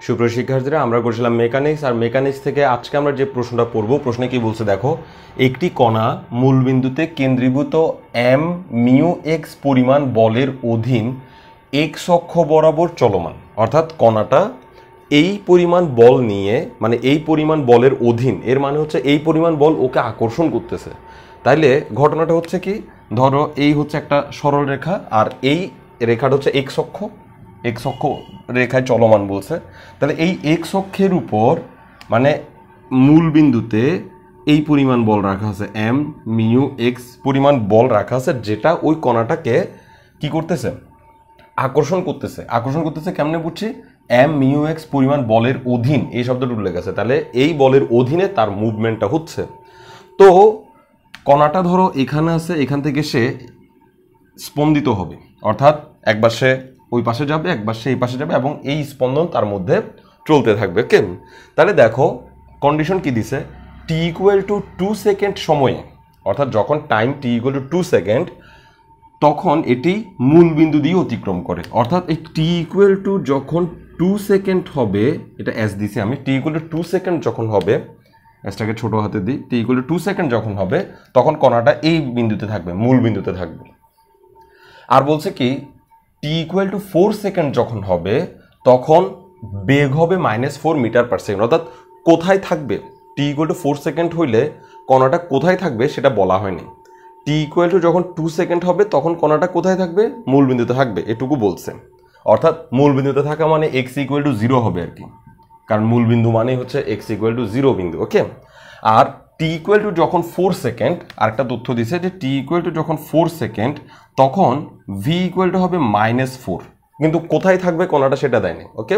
সুপ্রিয় শিক্ষার্থীরা, আমরা করছিলাম মেকানিক্স। আর মেকানিক্স থেকে আজকে আমরা যে প্রশ্নটা পড়ব, প্রশ্নে কি বলছে দেখো, একটি কণা মূলবিন্দুতে কেন্দ্রীভূত এম মিউ এক্স পরিমাণ বলের অধীন এক্স অক্ষ বরাবর চলমান। অর্থাৎ কণাটা এই পরিমাণ বল নিয়ে, মানে এই পরিমাণ বলের অধীন, এর মানে হচ্ছে এই পরিমাণ বল ওকে আকর্ষণ করতেছে। তাইলে ঘটনাটা হচ্ছে কি, ধরো এই হচ্ছে একটা সরল রেখা, আর এই রেখাটা হচ্ছে এক্স অক্ষ রেখায় চলমান বলছে। তাহলে এই এক্স অক্ষের উপর মানে মূল বিন্দুতে এই পরিমাণ বল রাখা আছে, এম মিউ এক্স পরিমাণ বল রাখা আছে, যেটা ওই কণাটাকে কি করতেছে, আকর্ষণ করতেছে। কেমনে বুঝছি, এম মিউ এক্স পরিমাণ বলের অধীন, এই শব্দটা উল্লেখ আছে। তাহলে এই বলের অধীনে তার মুভমেন্টটা হচ্ছে। তো কণাটা ধরো এখানে আছে, এখান থেকে সে স্পন্দিত হবে, অর্থাৎ একবার সে ওই পাশে যাবে, একবার সে এই পাশে যাবে, এবং এই স্পন্দন তার মধ্যে চলতে থাকবে। কেন? তাহলে দেখো কন্ডিশন কি দিছে, টি ইকুয়াল টু 2 সেকেন্ড সময়ে, অর্থাৎ যখন টাইম টি ইকুয়াল টু 2 সেকেন্ড, তখন এটি মূল বিন্দু দিয়ে অতিক্রম করে। অর্থাৎ এই টি ইকুয়াল টু যখন 2 সেকেন্ড হবে, এটা এস দিছি আমি, টি ইকুয়াল টু 2 সেকেন্ড যখন হবে, এসটাকে ছোট হাতে দিই, টি ইকুয়াল টু 2 সেকেন্ড যখন হবে, তখন কণাটা এই বিন্দুতে থাকবে, মূল বিন্দুতে থাকবে। আর বলছে কি, টি ইকুয়াল টু 4 সেকেন্ড যখন হবে, তখন বেগ হবে -4 মিটার পার সেকেন্ড। অর্থাৎ কোথায় থাকবে, টি ইকুয়াল টু 4 সেকেন্ড হইলে কণাটা কোথায় থাকবে সেটা বলা হয়নি। টি ইকুয়াল টু যখন 2 সেকেন্ড হবে, তখন কণাটা কোথায় থাকবে, মূল বিন্দুতে থাকবে, এটুকু বলছে। অর্থাৎ মূল বিন্দুতে থাকা মানে এক্স ইকুয়াল টু 0 হবে আর কি, কারণ মূল বিন্দু মানে হচ্ছে এক্স ইকুয়াল টু 0 বিন্দু। ওকে, আর টি ইকুয়াল টু যখন 4 সেকেন্ড, আরেকটা তথ্য দিছে যে টি ইকুয়াল টু যখন 4 সেকেন্ড, তখন ভি ইকুয়াল টু হবে -4, কিন্তু কোথায় থাকবে কণাটা সেটা দেয়নি। ওকে,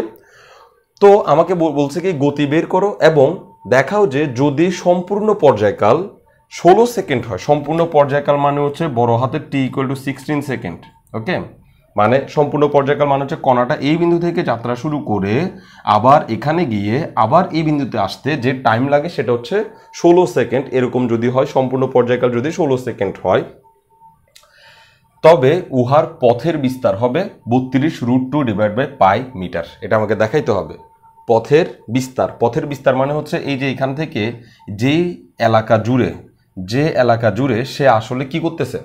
তো আমাকে বলছে কি, গতি বের করো এবং দেখাও যে যদি সম্পূর্ণ পর্যায়কাল 16 সেকেন্ড হয়, সম্পূর্ণ পর্যায়কাল মানে হচ্ছে বড় হাতের টি ইকুয়াল টু 16 সেকেন্ড। ওকে, মানে সম্পূর্ণ পর্যায়কাল মানে হচ্ছে কণাটা এই বিন্দু থেকে যাত্রা শুরু করে আবার এখানে গিয়ে আবার এই বিন্দুতে আসতে যে টাইম লাগে সেটা হচ্ছে 16 সেকেন্ড। এরকম যদি হয়, সম্পূর্ণ পর্যায়কাল যদি 16 সেকেন্ড হয়, তবে উহার পথের বিস্তার হবে 32√2/π মিটার। এটা আমাকে দেখাইতে হবে। পথের বিস্তার মানে হচ্ছে এই যে এখান থেকে যে এলাকা জুড়ে সে আসলে কি করতেছে,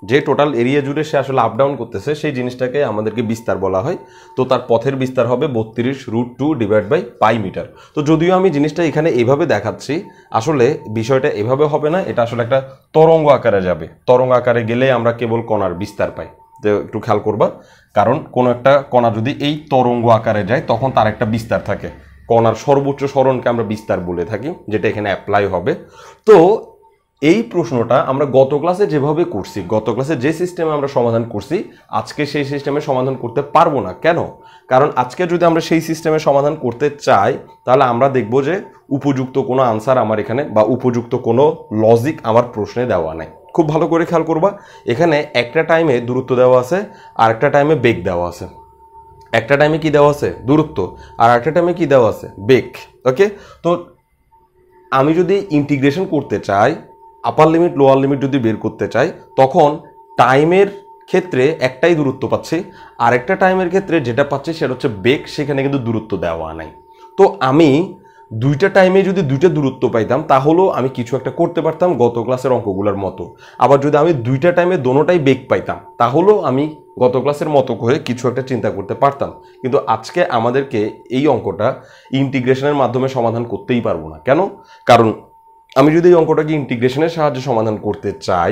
যে টোটাল এরিয়া জুড়ে সে আসলে আপ ডাউন করতেছে, সেই জিনিসটাকে আমাদেরকে বিস্তার বলা হয়। তো তার পথের বিস্তার হবে 32√2/π মিটার। তো যদিও আমি জিনিসটা এখানে এভাবে দেখাচ্ছি, আসলে বিষয়টা এভাবে হবে না, এটা আসলে একটা তরঙ্গ আকারে যাবে। তরঙ্গ আকারে গেলে আমরা কেবল কণার বিস্তার পাই। তো একটু খেয়াল করবা, কারণ কোনো একটা কণা যদি এই তরঙ্গ আকারে যায়, তখন তার একটা বিস্তার থাকে। কণার সর্বোচ্চ সরণকে আমরা বিস্তার বলে থাকি, যেটা এখানে অ্যাপ্লাই হবে। তো এই প্রশ্নটা আমরা গত ক্লাসে যেভাবে করছি, গত ক্লাসে যে সিস্টেমে আমরা সমাধান করছি, আজকে সেই সিস্টেমে সমাধান করতে পারবো না। কেন? কারণ আজকে যদি আমরা সেই সিস্টেমে সমাধান করতে চাই, তাহলে আমরা দেখব যে উপযুক্ত কোনো আনসার আমার এখানে, বা উপযুক্ত কোনো লজিক আমার প্রশ্নে দেওয়া নাই। খুব ভালো করে খেয়াল করবা, এখানে একটা টাইমে দূরত্ব দেওয়া আছে, আর একটা টাইমে বেগ দেওয়া আছে। একটা টাইমে কি দেওয়া আছে, দূরত্ব, আর একটা টাইমে কি দেওয়া আছে, বেগ। ওকে, তো আমি যদি ইন্টিগ্রেশন করতে চাই, আপার লিমিট লোয়ার লিমিট যদি বের করতে চাই, তখন টাইমের ক্ষেত্রে একটাই দূরত্ব পাচ্ছি, আরেকটা টাইমের ক্ষেত্রে যেটা পাচ্ছি সেটা হচ্ছে বেগ, সেখানে কিন্তু দূরত্ব দেওয়া নাই। তো আমি দুইটা টাইমে যদি দুইটা দূরত্ব পাইতাম, তাহলেও আমি কিছু একটা করতে পারতাম গত ক্লাসের অঙ্কগুলোর মতো। আবার যদি আমি দুইটা টাইমে দোনোটাই বেগ পাইতাম, তাহলেও আমি গত ক্লাসের মতো করে কিছু একটা চিন্তা করতে পারতাম। কিন্তু আজকে আমাদেরকে এই অঙ্কটা ইন্টিগ্রেশনের মাধ্যমে সমাধান করতেই পারবো না। কেন? কারণ আমি যদি এই অঙ্কটাকে ইন্টিগ্রেশনের সাহায্যে সমাধান করতে চাই,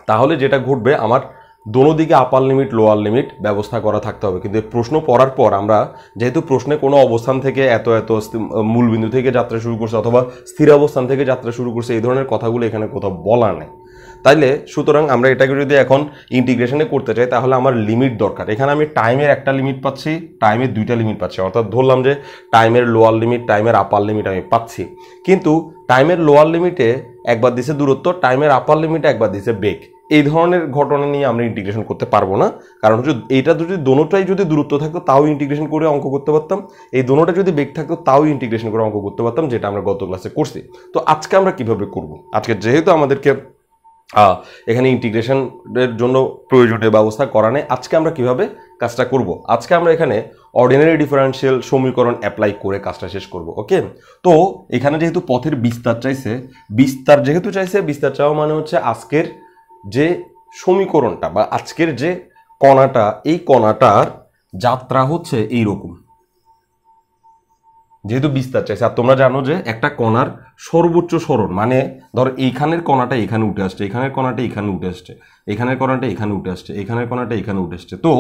তাহলে যেটা ঘটবে, আমার দোনো দিকে আপার লিমিট লোয়ার লিমিট ব্যবস্থা করা থাকতে হবে। কিন্তু প্রশ্ন পড়ার পর আমরা যেহেতু প্রশ্নে কোনো অবস্থান থেকে এত মূলবিন্দু থেকে যাত্রা শুরু করছে, অথবা স্থির অবস্থান থেকে যাত্রা শুরু করছে, এই ধরনের কথাগুলো এখানে কোথাও বলা নেই। তাইলে সুতরাং আমরা এটাকে যদি এখন ইন্টিগ্রেশনে করতে চাই, তাহলে আমার লিমিট দরকার। এখানে আমি টাইমের একটা লিমিট পাচ্ছি, টাইমের দুইটা লিমিট পাচ্ছি, অর্থাৎ ধরলাম যে টাইমের লোয়ার লিমিট, টাইমের আপার লিমিট আমি পাচ্ছি। কিন্তু টাইমের লোয়ার লিমিটে একবার দিছে দূরত্ব, টাইমের আপার লিমিটে একবার দিছে বেগ। এই ধরনের ঘটনা নিয়ে আমরা ইন্টিগ্রেশন করতে পারবো না। কারণ হচ্ছে এইটা যদি দোনোটাই যদি দূরত্ব থাকতো, তাও ইন্টিগ্রেশন করে অঙ্ক করতে পারতাম। এই দোনোটা যদি বেগ থাকতো, তাও ইন্টিগ্রেশন করে অঙ্ক করতে পারতাম, যেটা আমরা গত ক্লাসে করছি। তো আজকে আমরা কিভাবে করব? আজকে যেহেতু আমাদেরকে এখানে ইন্টিগ্রেশনের জন্য প্রয়োজনীয় ব্যবস্থা করা নেই, আজকে আমরা কিভাবে কাজটা করব। আজকে আমরা এখানে অর্ডিনারি ডিফারেনশিয়াল সমীকরণ অ্যাপ্লাই করে কাজটা শেষ করব। ওকে, তো এখানে যেহেতু পথের বিস্তার চাইছে, বিস্তার চাওয়া মানে হচ্ছে আজকের যে সমীকরণটা বা আজকের যে কণাটা, এই কণাটার যাত্রা হচ্ছে এইরকম। যেহেতু বিস্তার চাইছে, আর তোমরা জানো যে একটা কণার সর্বোচ্চ সরণ মানে ধর এইখানের কণাটা এখানে উঠে আসছে, এখানের কণাটা এখানে উঠে আসছে, এখানের কণাটা এখানে উঠে আসছে, এখানের কণাটা এখানে উঠে আসছে। তো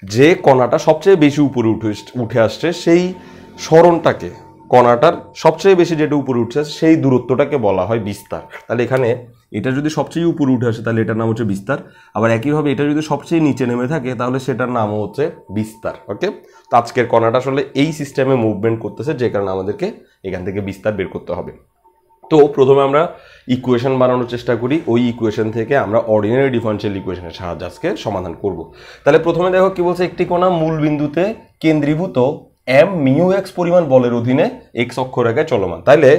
যে কণাটা সবচেয়ে বেশি উপরে উঠে আসছে সেই সরণটাকে, কণাটার সবচেয়ে বেশি যেটা উপরে উঠছে সেই দূরত্বটাকে বলা হয় বিস্তার। তাহলে এখানে এটা যদি সবচেয়ে উপরে উঠে আসে তাহলে এটার নাম হচ্ছে বিস্তার, আবার একইভাবে এটা যদি সবচেয়ে নিচে নেমে থাকে তাহলে সেটার নামও হচ্ছে বিস্তার। ওকে, তো আজকের কণাটা আসলে এই সিস্টেমে মুভমেন্ট করতেছে, যে কারণে আমাদেরকে এখান থেকে বিস্তার বের করতে হবে। তো প্রথমে আমরা ইকুয়েশন বানানোর চেষ্টা করি, ওই ইকুয়েশন থেকে আমরা অর্ডিনারি ডিফারেনশিয়াল ইকুয়েশনের সাহায্যে আজকে সমাধান করব। তাহলে প্রথমে দেখো কি বলছে, একটি কণা মূল বিন্দুতে কেন্দ্রীভূত এম মিউ এক্স পরিমাণ বলের অধীনে এক্স অক্ষরেখায় চলমান। তাহলে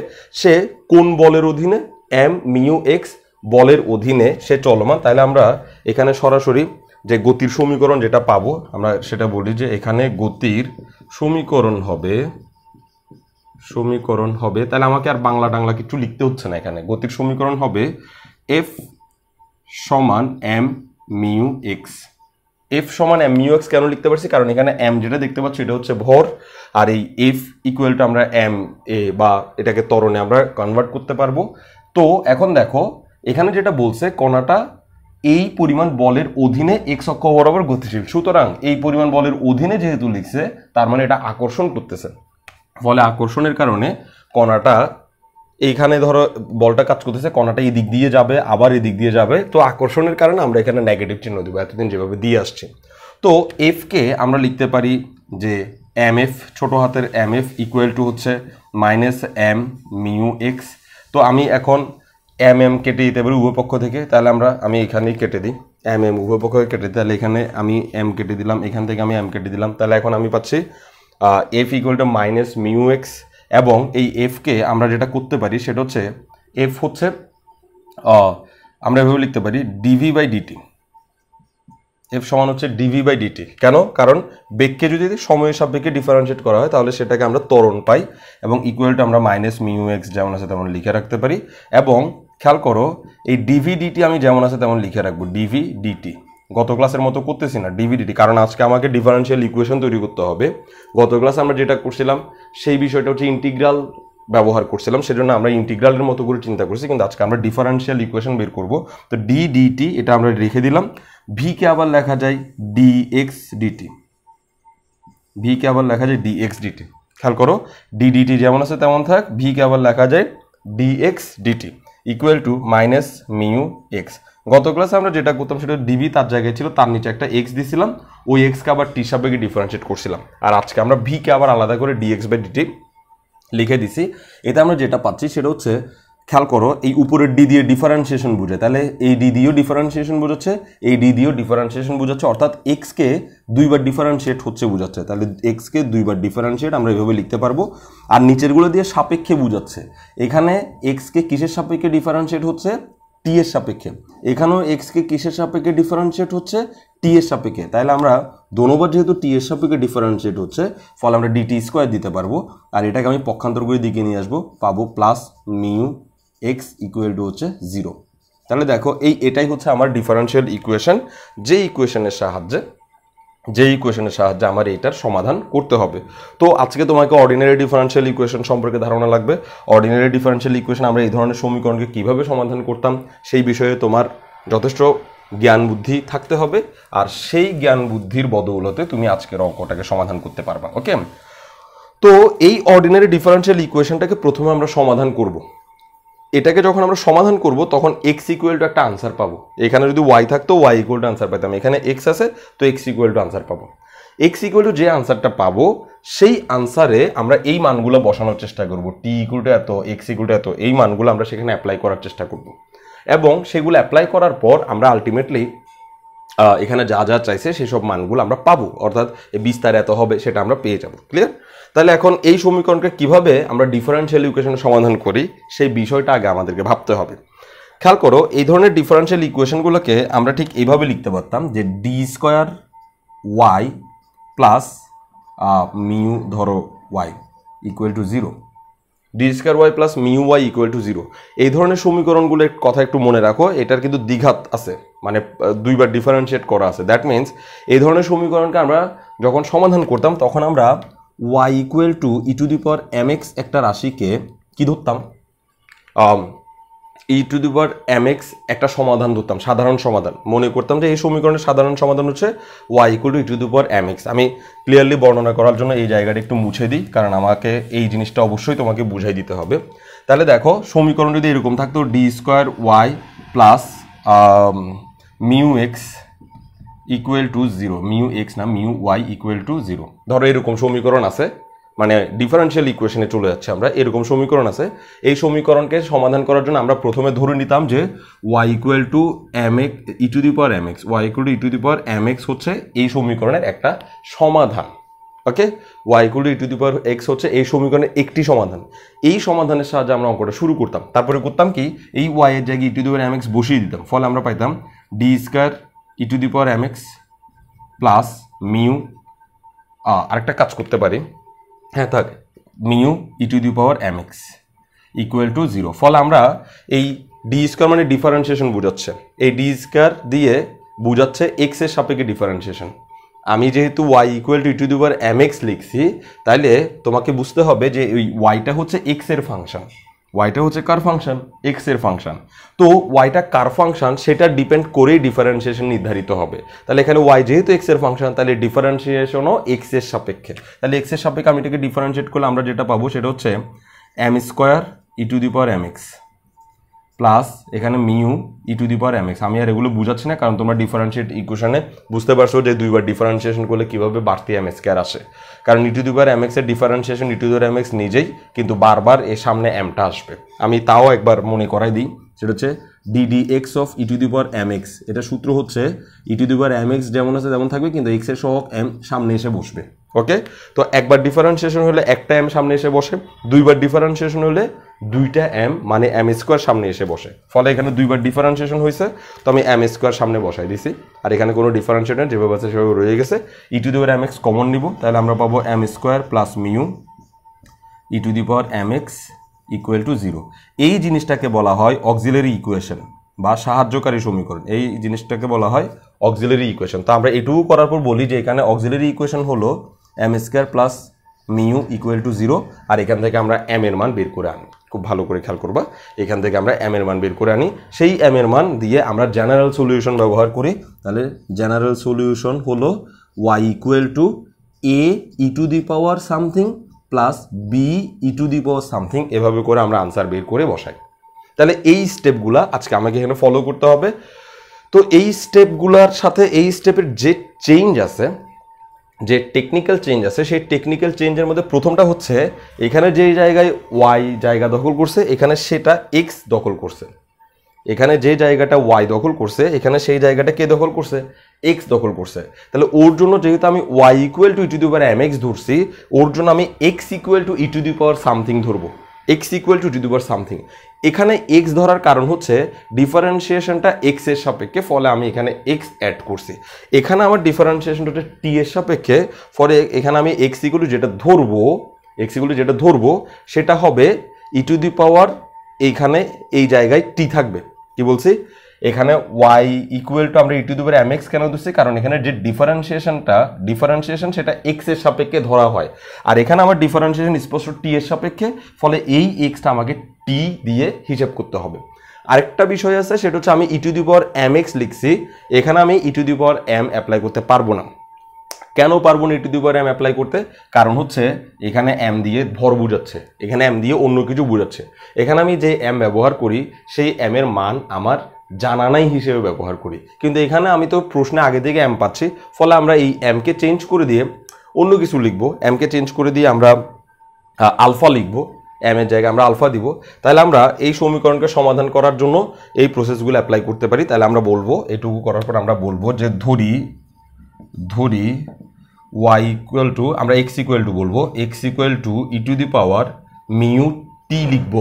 সে কোন বলের অধীনে? এম মিউ এক্স বলের অধীনে সে চলমান। তাহলে আমরা এখানে সরাসরি যে গতির সমীকরণ যেটা পাবো আমরা সেটা বলি যে এখানে গতির সমীকরণ হবে, তাহলে আমাকে আর বাংলা টাংলা কিছু লিখতে হচ্ছে না। এখানে গতির সমীকরণ হবে এফ সমান এম মিউ এক্স। এফ সমান এম মিউ এক্স কেন লিখতে পারছি? কারণ এখানে এম যেটা দেখতে পাচ্ছি এটা হচ্ছে ভর, আর এই এফ ইকুয়াল টু আমরা এম এ বা এটাকে ত্বরণে আমরা কনভার্ট করতে পারবো। তো এখন দেখো এখানে যেটা বলছে কণাটা এই পরিমাণ বলের অধীনে এক্স অক্ষ বরাবর গতিশীল, সুতরাং এই পরিমাণ বলের অধীনে যেহেতু লিখছে তার মানে এটা আকর্ষণ করতেছে, ফলে আকর্ষণের কারণে কণাটা এইখানে ধরো বলটা কাজ করতেছে, কণাটা এই দিক দিয়ে যাবে আবার এই দিক দিয়ে যাবে, তো আকর্ষণের কারণে আমরা এখানে নেগেটিভ চিহ্ন দিব এতদিন যেভাবে দিয়ে আসছি। তো এফকে আমরা লিখতে পারি যে এম এফ, ছোটো হাতের এম এফ ইকুয়াল টু হচ্ছে মাইনাস এম মিউ এক্স। তো আমি এখন এম এম কেটে দিতে পারি উভয় পক্ষ থেকে, তাহলে আমি এখানেই কেটে দিই, এম এম উভয় পক্ষ থেকে কেটে দিই, তাহলে এখানে আমি এম কেটে দিলাম, এখান থেকে আমি এম কেটে দিলাম, তাহলে এখন আমি পাচ্ছি F equal to minus mu x. এবং এই এফকে আমরা যেটা করতে পারি সেটা হচ্ছে এফ হচ্ছে আমরা এভাবে লিখতে পারি ডিভি বাই ডিটি। এফ সমান হচ্ছে ডিভি বাই ডিটি। কেন? কারণ বেগকে যদি সময়ের সাপেক্ষে ডিফারেন্সিয়েট করা হয় তাহলে সেটাকে আমরা ত্বরণ পাই, এবং ইকুয়াল টু আমরা মাইনাস মিউ এক্স যেমন আছে তেমন লিখে রাখতে পারি। এবং খেয়াল করো এই ডিভি ডিটি আমি যেমন আছে তেমন লিখে রাখবো, ডিভি ডিটি। গত ক্লাসের মতো করতেছি না ডিভি ডিটি, কারণ আজকে আমাকে ডিফারেন্সিয়াল ইকুয়েশন তৈরি করতে হবে। গত ক্লাসে আমরা যেটা করছিলাম সেই বিষয়টা হচ্ছে ইন্টিগ্রাল ব্যবহার করছিলাম, সেজন্য আমরা ইন্টিগ্রালের মতো করে চিন্তা করছি, কিন্তু আজকে আমরা ডিফারেন্সিয়াল ইকুয়েশন বের করব। তো ডি ডিটি এটা আমরা রেখে দিলাম, ভিকে আবার লেখা যায় ডিএক্স ডিটি, ভিকে আবার লেখা যায় ডিএক্স ডিটি। খেয়াল করো ডি ডিটি যেমন আছে তেমন থাক, ভিকে আবার লেখা যায় dx dt equal to minus mu x. গত ক্লাসে আমরা যেটা করতাম সেটা ডিভি তার জায়গায় ছিল, তার নিচে একটা এক্স দিয়েছিলাম, ওই এক্সকে আবার টি সাপেক্ষে ডিফারেন্সিয়েট করছিলাম। আর আজকে আমরা ভিকে আবার আলাদা করে ডিএক্স বাই ডিটি লিখে দিছি। এতে আমরা যেটা পাচ্ছি সেটা হচ্ছে, খেয়াল করো এই উপরের ডি দিয়ে ডিফারেন্সিয়েশন বুঝে, তাহলে এই ডি দিয়েও ডিফারেন্সিয়েশন বোঝাচ্ছে, এই ডি দিয়েও ডিফারেন্সিয়েশন বোঝাচ্ছে, অর্থাৎ এক্সকে দুইবার ডিফারেন্সিয়েট হচ্ছে বোঝাচ্ছে। তাহলে এক্সকে দুইবার ডিফারেন্সিয়েট আমরা এভাবে লিখতে পারবো। আর নিচেরগুলো দিয়ে সাপেক্ষে বোঝাচ্ছে, এখানে এক্সকে কিসের সাপেক্ষে ডিফারেন্সিয়েট হচ্ছে? টি এর সাপেক্ষে। এখানেও এক্সকে কিসের সাপেক্ষে ডিফারেন্সিয়েট হচ্ছে? টি এর সাপেক্ষে। তাহলে আমরা দোনোবার যেহেতু টি এর সাপেক্ষে ডিফারেন্সিয়েট হচ্ছে, ফলে আমরা ডিটি স্কোয়ার দিতে পারবো, আর এটাকে আমি পক্ষান্তর করে দিকে নিয়ে আসবো, পাবো plus mu x equal to হচ্ছে 0। তাহলে দেখো এটাই হচ্ছে আমার ডিফারেন্সিয়াল ইকুয়েশন, যে ইকুয়েশনের সাহায্যে আমার এইটার সমাধান করতে হবে। তো আজকে তোমাকে অর্ডিনারি ডিফারেন্সিয়াল ইকুয়েশন সম্পর্কে ধারণা লাগবে। অর্ডিনারি ডিফারেন্সিয়াল ইকুয়েশন আমরা এই ধরনের সমীকরণকে কিভাবে সমাধান করতাম সেই বিষয়ে তোমার যথেষ্ট জ্ঞান বুদ্ধি থাকতে হবে, আর সেই জ্ঞান বুদ্ধির বদৌলতে তুমি আজকের অঙ্কটাকে সমাধান করতে পারবা। ওকে, তো এই অর্ডিনারি ডিফারেন্সিয়াল ইকুয়েশনটাকে প্রথমে আমরা সমাধান করব। এটাকে যখন আমরা সমাধান করব তখন এক্স ইকুয়াল টু একটা আনসার পাবো। এখানে যদি ওয়াই থাকতো ওয়াই ইকুয়াল টু আনসার পেতাম, এখানে এক্স আছে তো এক্স ইকুয়াল টু আনসার পাবো। এক্স ইকুয়াল টু যে আনসারটা পাবো সেই আনসারে আমরা এই মানগুলো বসানোর চেষ্টা করব, টি ইকুয়াল টু এত, এক্স ইকুয়াল টু এত, এই মানগুলো আমরা সেখানে অ্যাপ্লাই করার চেষ্টা করব, এবং সেগুলো অ্যাপ্লাই করার পর আমরা আলটিমেটলি এখানে যা যা চাইছে সেসব মানগুলো আমরা পাবো, অর্থাৎ বিস্তার এত হবে সেটা আমরা পেয়ে যাব। ক্লিয়ার? তাহলে এখন এই সমীকরণকে কিভাবে আমরা ডিফারেন্সিয়াল ইকুয়েশনের সমাধান করি সেই বিষয়টা আগে আমাদেরকে ভাবতে হবে। খেয়াল করো এই ধরনের ডিফারেন্সিয়াল ইকুয়েশনগুলোকে আমরা ঠিক এইভাবে লিখতে পারতাম যে D square Y plus mu ধরো Y equal to 0, D square Y plus mu Y equal to 0। এই ধরনের সমীকরণগুলোর কথা একটু মনে রাখো, এটার কিন্তু দ্বিঘাত আছে, মানে দুইবার ডিফারেন্সিয়েট করা আছে। দ্যাট মিনস এই ধরনের সমীকরণকে আমরা যখন সমাধান করতাম তখন আমরা Y equal to E to the power M X একটা রাশিকে কি ধরতাম, E to the power M X একটা সমাধান ধরতাম, সাধারণ সমাধান। মনে করতাম যে এই সমীকরণের সাধারণ সমাধান হচ্ছে y equal to E to the power M x. আমি ক্লিয়ারলি বর্ণনা করার জন্য এই জায়গাটা একটু মুছে দিই, কারণ আমাকে এই জিনিসটা অবশ্যই তোমাকে বুঝাই দিতে হবে। তাহলে দেখো সমীকরণ যদি এরকম থাকতো d square Y plus mu x equal to 0, mu x না মিউ ওয়াই ইকুয়াল টু 0, ধরো এরকম সমীকরণ আছে, মানে ডিফারেন্সিয়াল ইকুয়েশনে চলে যাচ্ছে আমরা, এরকম সমীকরণ আছে। এই সমীকরণকে সমাধান করার জন্য আমরা প্রথমে ধরে নিতাম যে Y equal to M X E to the power M X, Y equal to E to the power M X হচ্ছে এই সমীকরণের একটা সমাধান। Okay, Y equal to E to the power X হচ্ছে এই সমীকরণের একটি সমাধান। এই সমাধানের সাহায্যে আমরা অঙ্কটা শুরু করতাম। তারপরে করতাম কি, এই ওয়াই এর জায়গায় E to the power M X বসিয়ে দিতাম, ফলে আমরা পাইতাম D square E to the power M X plus mu, আরেকটা কাজ করতে পারি, হ্যাঁ থাক, mu E to the power M X equal to 0। ফলে আমরা এই ডি স্কোয়ার মানে ডিফারেন্সিয়েশন বোঝাচ্ছে, এই ডি স্কোয়ার দিয়ে বোঝাচ্ছে এক্স এর সাপেক্ষে ডিফারেন্সিয়েশন। আমি যেহেতু y equal to E to the power M x লিখছি, তাইলে তোমাকে বুঝতে হবে যে ওই ওয়াইটা হচ্ছে এক্স এর ফাংশন, ওয়াইটা হচ্ছে কার ফাংশন, এক্স এর ফাংশন। তো ওয়াইটা কার ফাংশন সেটা ডিপেন্ড করেই ডিফারেন্সিয়েশন নির্ধারিত হবে। তাহলে এখানে ওয়াই যেহেতু এক্স এর ফাংশন, তাহলে ডিফারেন্সিয়েশনও এক্স এর সাপেক্ষে। তাহলে এক্স এর সাপেক্ষে আমি এটাকে ডিফারেন্সিয়েট করলে আমরা যেটা পাবো সেটা হচ্ছে M square E to the power M X plus এখানে mu E to the power M x. আমি আর এগুলো বুঝাচ্ছি না, কারণ তোমরা ডিফারেন্সিয়েট ইকুয়েশনে বুঝতে পারছো যে দুইবার ডিফারেন্সিয়েশন করলে কীভাবে বাড়তি এম স্কোয়ার আসে। কারণ E to the power M X এর differentiation E to the power M X নিজেই, কিন্তু বারবার এর সামনে এমটা আসবে। আমি তাও একবার মনে করাই দিই, সেটা হচ্ছে DD X of E to the power M X. এটা সূত্র হচ্ছে E to the power M X যেমন আছে তেমন থাকবে, কিন্তু এক্স এর সহগ এম সামনে এসে বসবে। ওকে, তো একবার ডিফারেন্সিয়েশন হলে একটা এম সামনে এসে বসে, দুইবার ডিফারেন্সিয়েশন হলে দুইটা এম মানে এম স্কোয়ার সামনে এসে বসে। ফলে এখানে দুইবার ডিফারেন্সিয়েশন হয়েছে, তো আমি এম স্কোয়ার সামনে বসাই দিছি। আর এখানে কোনো ডিফারেন্সিয়েশন যেভাবে আছে সেভাবে রয়ে গেছে। E to the power M X common নিব, তাহলে আমরা পাবো M square plus mu E to the power M X equal to 0। এই জিনিসটাকে বলা হয় অক্সিলারি ইকুয়েশন বা সাহায্যকারী সমীকরণ। এই জিনিসটাকে বলা হয় অক্সিলারি ইকুয়েশন। তো আমরা এটুকু করার পর বলি যে এখানে অক্সিলারি ইকুয়েশন হলো m square plus mu equal to 0, আর এখান থেকে আমরা এম এর মান বের করে আনি। খুব ভালো করে খেয়াল করবা, এখান থেকে আমরা এম এর মান বের করে আনি, সেই এম এর মান দিয়ে আমরা জেনারেল সলিউশন ব্যবহার করি। তাহলে জেনারেল সলিউশন হলো y equal to A E to the power something plus B e to the power something, এভাবে করে আমরা আনসার বের করে বসাই। তাহলে এই স্টেপগুলা আজকে আমাকে এখানে ফলো করতে হবে। তো এই স্টেপগুলার সাথে এই স্টেপের যে চেঞ্জ আছে, যে টেকনিক্যাল চেঞ্জ আছে, সেই টেকনিক্যাল চেঞ্জের মধ্যে প্রথমটা হচ্ছে এখানে যে জায়গায় ওয়াই জায়গা দখল করছে এখানে সেটা এক্স দখল করছে। এখানে যে জায়গাটা ওয়াই দখল করছে এখানে সেই জায়গাটা কে দখল করছে, এক্স দখল করছে। তাহলে ওর জন্য যেহেতু আমি Y equal to E to the power M X ধরছি, ওর জন্য আমি X equal to E to the power something ধরবো, X equal to E to the power something. এখানে এক্স ধরার কারণ হচ্ছে ডিফারেন্সিয়েশনটা এক্স এর সাপেক্ষে, ফলে আমি এখানে এক্স অ্যাড করছি। এখানে আমার ডিফারেন্সিয়েশনটা হচ্ছে টি এর সাপেক্ষে, ফলে এখানে আমি এক্স ইকুয়াল টু যেটা ধরবো, এক্স ইকুয়াল টু যেটা ধরবো সেটা হবে ই টু দি পাওয়ার, এইখানে এই জায়গায় টি থাকবে। কি বলছি, এখানে ওয়াই ইকুয়াল টু আমরা E to the power M X কেন দিচ্ছি, কারণ এখানে যে ডিফারেন্সিয়েশন সেটা এক্স এর সাপেক্ষে ধরা হয়, আর এখানে আমার ডিফারেন্সিয়েশন স্পষ্ট টি এর সাপেক্ষে, ফলে এই এক্সটা আমাকে টি দিয়ে হিসাব করতে হবে। আরেকটা বিষয় আছে, সেটা হচ্ছে আমি E to the power M x লিখছি, এখানে আমি E to the power M apply করতে পারবো না। কেন পারবো না E to the power M apply করতে, কারণ হচ্ছে এখানে এম দিয়ে ভর বোঝাচ্ছে, এখানে এম দিয়ে অন্য কিছু বোঝাচ্ছে। এখানে আমি যে এম ব্যবহার করি সেই এম এর মান আমার জানা নাই হিসেবে ব্যবহার করি, কিন্তু এখানে আমি তো প্রশ্নে আগে থেকে এম পাচ্ছি, ফলে আমরা এই এমকে চেঞ্জ করে দিয়ে অন্য কিছু লিখবো, এমকে চেঞ্জ করে দিয়ে আমরা আলফা লিখবো, এম এর জায়গায় আমরা আলফা দিব। তাহলে আমরা এই সমীকরণকে সমাধান করার জন্য এই প্রসেসগুলো অ্যাপ্লাই করতে পারি। তাহলে আমরা বলবো, এটুকু করার পর আমরা বলবো যে ধরি ওয়াই ইকুয়াল টু, আমরা এক্স ইকুয়াল টু বলবো, X equal to E to the power mu T লিখবো,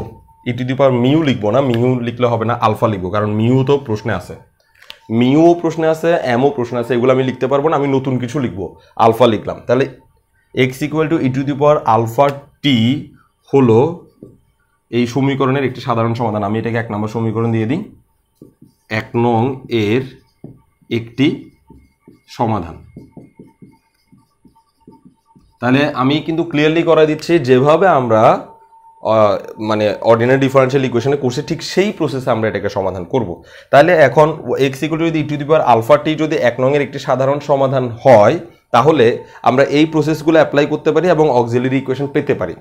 E to the power mu লিখবো না, মিউ লিখলে হবে না, আলফা লিখবো, কারণ মিউ তো প্রশ্নে আছে। মিউ প্রশ্নে আছে, এমও প্রশ্ন আছে, এগুলো আমি লিখতে পারবো না, আমি নতুন কিছু লিখবো, আলফা লিখলাম। তাহলে x equal to E to the power alpha t হলো এই সমীকরণের একটি সাধারণ সমাধান। আমি এটাকে 1 নম্বর সমীকরণ দিয়ে দিই, 1 নং এর একটি সমাধান। তাহলে আমি কিন্তু ক্লিয়ারলি করে দিচ্ছি যেভাবে আমরা মানে অর্ডিনারি ডিফারেনশিয়াল ইকুয়েশনে করছি ঠিক সেই প্রসেসে আমরা এটাকে সমাধান করব। তাহলে এখন এক্স ইকুয়াল টু যদি ই টু দি পাওয়ার আলফা টি যদি 1 নং এর একটি সাধারণ সমাধান হয়, তাহলে আমরা এই প্রসেসগুলো অ্যাপ্লাই করতে পারি এবং অক্সিলারি ইকুয়েশন পেতে পারি।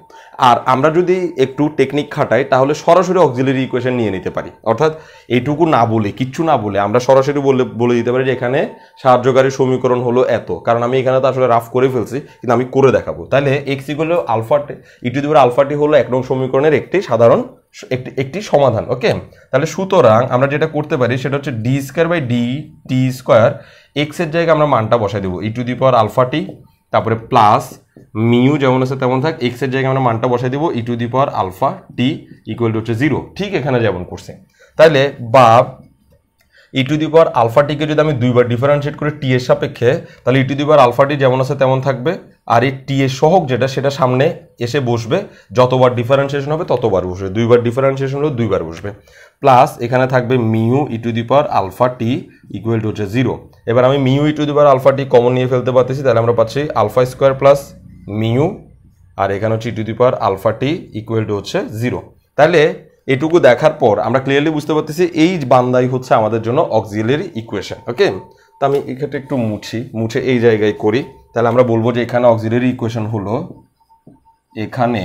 আর আমরা যদি একটু টেকনিক খাটাই তাহলে সরাসরি অক্সিলারি ইকুয়েশন নিয়ে নিতে পারি, অর্থাৎ এইটুকু না বলে, কিচ্ছু না বলে আমরা সরাসরি বলে দিতে পারি যে এখানে সাহায্যকারী সমীকরণ হলো এত, কারণ আমি এখানে তো আসলে রাফ করে ফেলছি, কিন্তু আমি করে দেখাবো। তাহলে x equal to alpha e to the power alpha t হলো 1 নং সমীকরণের একটি সাধারণ একটি সমাধান। ওকে, তাহলে সুতরাং আমরা যেটা করতে পারি সেটা হচ্ছে d square by d t square, x এর জায়গায় আমরা মানটা বসাই দেবো E to the power alpha টি, তারপরে প্লাস মিউ যেমন আছে তেমন থাক, এক্স এর জায়গায় আমরা মানটা বসাই দেবো E to the power alpha T equal to হচ্ছে 0, ঠিক এখানে যেমন করছে। তাহলে বা ই টু দি পাওয়ার আলফা টিকে যদি আমি দুইবার ডিফারেন্সিয়েট করে টি এর সাপেক্ষে, তাহলে ই টু দি পাওয়ার আলফা টি যেমন আছে তেমন থাকবে, আর এই টি এর সহগ যেটা সেটা সামনে এসে বসবে, যতবার ডিফারেন্সিয়েশন হবে ততবার বসবে, দুইবার ডিফারেন্সিয়েশন হলে দুইবার বসবে, প্লাস এখানে থাকবে mu E to the power alpha T equal to হচ্ছে 0। এবার আমি mu E to the power alpha T common নিয়ে ফেলতে পারতেছি, তাহলে আমরা পাচ্ছি আলফা স্কোয়ার প্লাস মিউ, আর এখানে হচ্ছে E to the power alpha T equal to হচ্ছে 0। তাহলে এটুকু দেখার পর আমরা ক্লিয়ারলি বুঝতে পারতেছি এই বান্দাই হচ্ছে আমাদের জন্য অক্সিলারি ইকুয়েশন। ওকে, তো আমি এক্ষেত্রে একটু মুছে এই জায়গায় করি, তাহলে আমরা বলবো যে এখানে অক্সিলারি ইকুয়েশন হলো, এখানে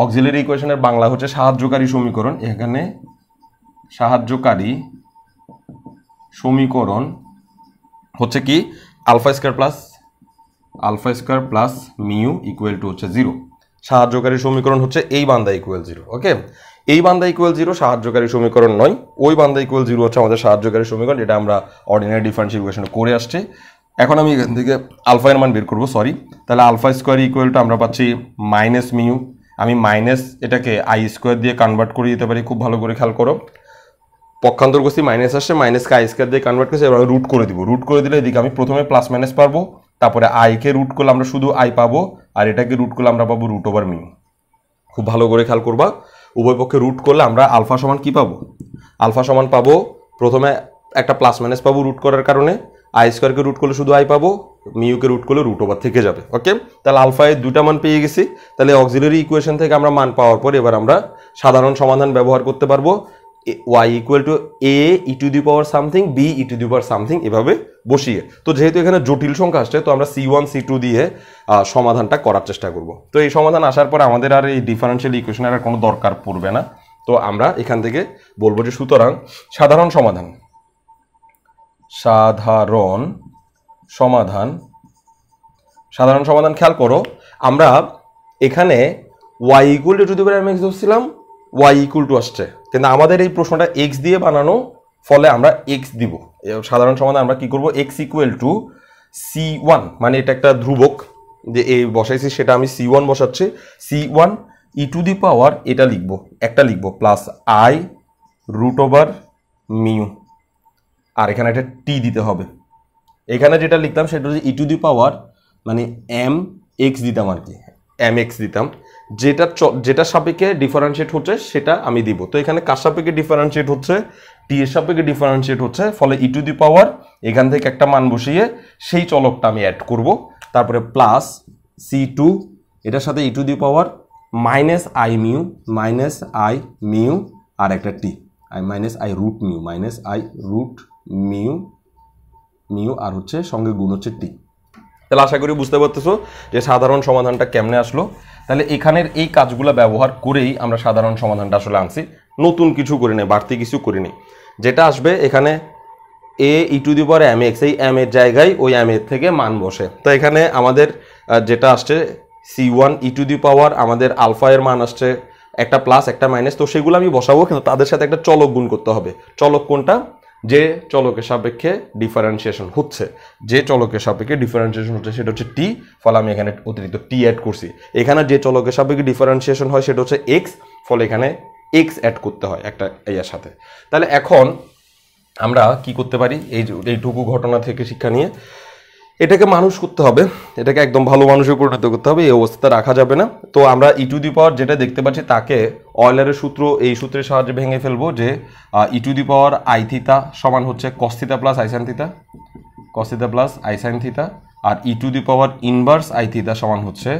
অক্সিলারি ইকুয়েশনের বাংলা হচ্ছে সাহায্যকারী সমীকরণ। এখানে সাহায্যকারী সমীকরণ হচ্ছে কি alpha square plus mu equal to হচ্ছে 0। সাহায্যকারী সমীকরণ হচ্ছে এই বান্দা ইকুয়াল 0। ওকে, এই বান্দা ইকুয়াল 0 সাহায্যকারী সমীকরণ নয়, ওই বান্দা ইকুয়াল 0 হচ্ছে আমাদের সাহায্যকারী সমীকরণ, যেটা আমরা অর্ডিনারি ডিফারেনশিয়াল ইকুয়েশনে করে আসছি। এখন আমি এখান থেকে আলফা এর মান বের করবো, সরি। তাহলে আলফা স্কোয়ার ইকুয়াল টু আমরা পাচ্ছি মাইনাস মিউ, আমি মাইনাস এটাকে আই স্কোয়ার দিয়ে কনভার্ট করে দিতে পারি, খুব ভালো করে খেয়াল করো, পক্ষান্তর করছি মাইনাস আসছে, মাইনাসকে আই স্কোয়ার দিয়ে কনভার্ট করছি, এবার আমি রুট করে দিব, রুট করে দিলে এদিকে আমি প্রথমে প্লাস মাইনাস পারবো, তারপরে আইকে রুট করলে আমরা শুধু আই পাবো, আর এটাকে রুট করলে আমরা পাবো রুট ওভার মিউ। খুব ভালো করে খেয়াল করবা, উভয় পক্ষে রুট করলে আমরা আলফা সমান কি পাবো, আলফা সমান পাবো প্রথমে একটা প্লাস মাইনাস পাবো রুট করার কারণে, আই স্কোয়ারকে রুট করলে শুধু আই পাবো, মিউকে রুট করলে রুট ওভার থেকে যাবে। ওকে, তাহলে আলফা এর দুটা মান পেয়ে গেছি। তাহলে অক্সিলারি ইকুয়েশন থেকে আমরা মান পাওয়ার পর এবার আমরা সাধারণ সমাধান ব্যবহার করতে পারবো, y equal to a E to the power something b E to the power something এভাবে বসিয়ে। তো যেহেতু এখানে জটিল সংখ্যা আসছে, তো আমরা c1 c2 দিয়ে সমাধানটা করার চেষ্টা করব। তো এই সমাধান আসার পর আমাদের আর এই ডিফারেনশিয়াল ইকুয়েশনের আর কোনো দরকার পড়বে না। তো আমরা এখান থেকে বলবো যে সুতরাং সাধারণ সমাধান খেয়াল করো, আমরা এখানে y equal to the power mx ধরছিলাম, y equal to আসছে, কিন্তু আমাদের এই প্রশ্নটা x দিয়ে বানানো, ফলে আমরা x দিব। সাধারণ সমাধান আমরা কি করব, x ইকুয়াল টু c1, মানে এটা একটা ধ্রুবক যে এই বসাইছি সেটা আমি c1 বসাচ্ছি, c1 ই টু দি পাওয়ার এটা লিখবো, একটা লিখবো plus i root over mu, আর এখানে একটা t দিতে হবে। এখানে যেটা লিখতাম সেটা হচ্ছে ই টু দি পাওয়ার মানে এম এক্স দিতাম, আর কি এম এক্স দিতাম, যেটা সাপেক্ষে ডিফারেন্সিয়েট হচ্ছে সেটা আমি দিব। তো এখানে কার সাপেক্ষে ডিফারেন্সিয়েট হচ্ছে, টি এর সাপেক্ষে ডিফারেন্সিয়েট হচ্ছে, ফলে ই টু দি পাওয়ার এখান থেকে একটা মান বসিয়ে সেই চলকটা আমি অ্যাড করব, তারপরে প্লাস c2 এটার সাথে E to the power minus I mu আর একটা T, minus I root mu আর হচ্ছে সঙ্গে গুণ হচ্ছে টি। তাহলে আশা করি বুঝতে পারতেছো যে সাধারণ সমাধানটা কেমনে আসলো। তাহলে এখানের এই কাজগুলো ব্যবহার করেই আমরা সাধারণ সমাধানটা আসলে আনছি, নতুন কিছু করি নাই, বাড়তি কিছু করিনি। যেটা আসবে এখানে A E to the power M X, এই এম এর জায়গায় ওই এম এর থেকে মান বসে। তো এখানে আমাদের যেটা আসছে c1 ই টু দি পাওয়ার, আমাদের আলফা এর মান আসছে একটা প্লাস একটা মাইনাস, তো সেগুলো আমি বসাবো, কিন্তু তাদের সাথে একটা চলক গুণ করতে হবে। চলক কোনটা, যে চলকের সাপেক্ষে ডিফারেন্সিয়েশন হচ্ছে, সেটা হচ্ছে টি, ফলে আমি এখানে অতিরিক্ত টি অ্যাড করছি। এখানে যে চলকের সাপেক্ষে ডিফারেন্সিয়েশন হয় সেটা হচ্ছে এক্স, ফলে এখানে এক্স অ্যাড করতে হয় একটা ইয়ার সাথে। তাহলে এখন আমরা কি করতে পারি এইটুকু ঘটনা থেকে শিক্ষা নিয়ে এটাকে মানুষ করতে হবে, এটাকে একদম ভালো মানুষে পরিণত করতে হবে, এই অবস্থাতে রাখা যাবে না। তো আমরা ই টু দি পাওয়ার যেটা দেখতে পাচ্ছি তাকে অয়লারের সূত্র, এই সূত্রের সাহায্যে ভেঙে ফেলবো যে ই to the power I theta সমান হচ্ছে cos theta plus I sine theta, cos theta plus I sine theta, আর E to the power inverse I theta সমান হচ্ছে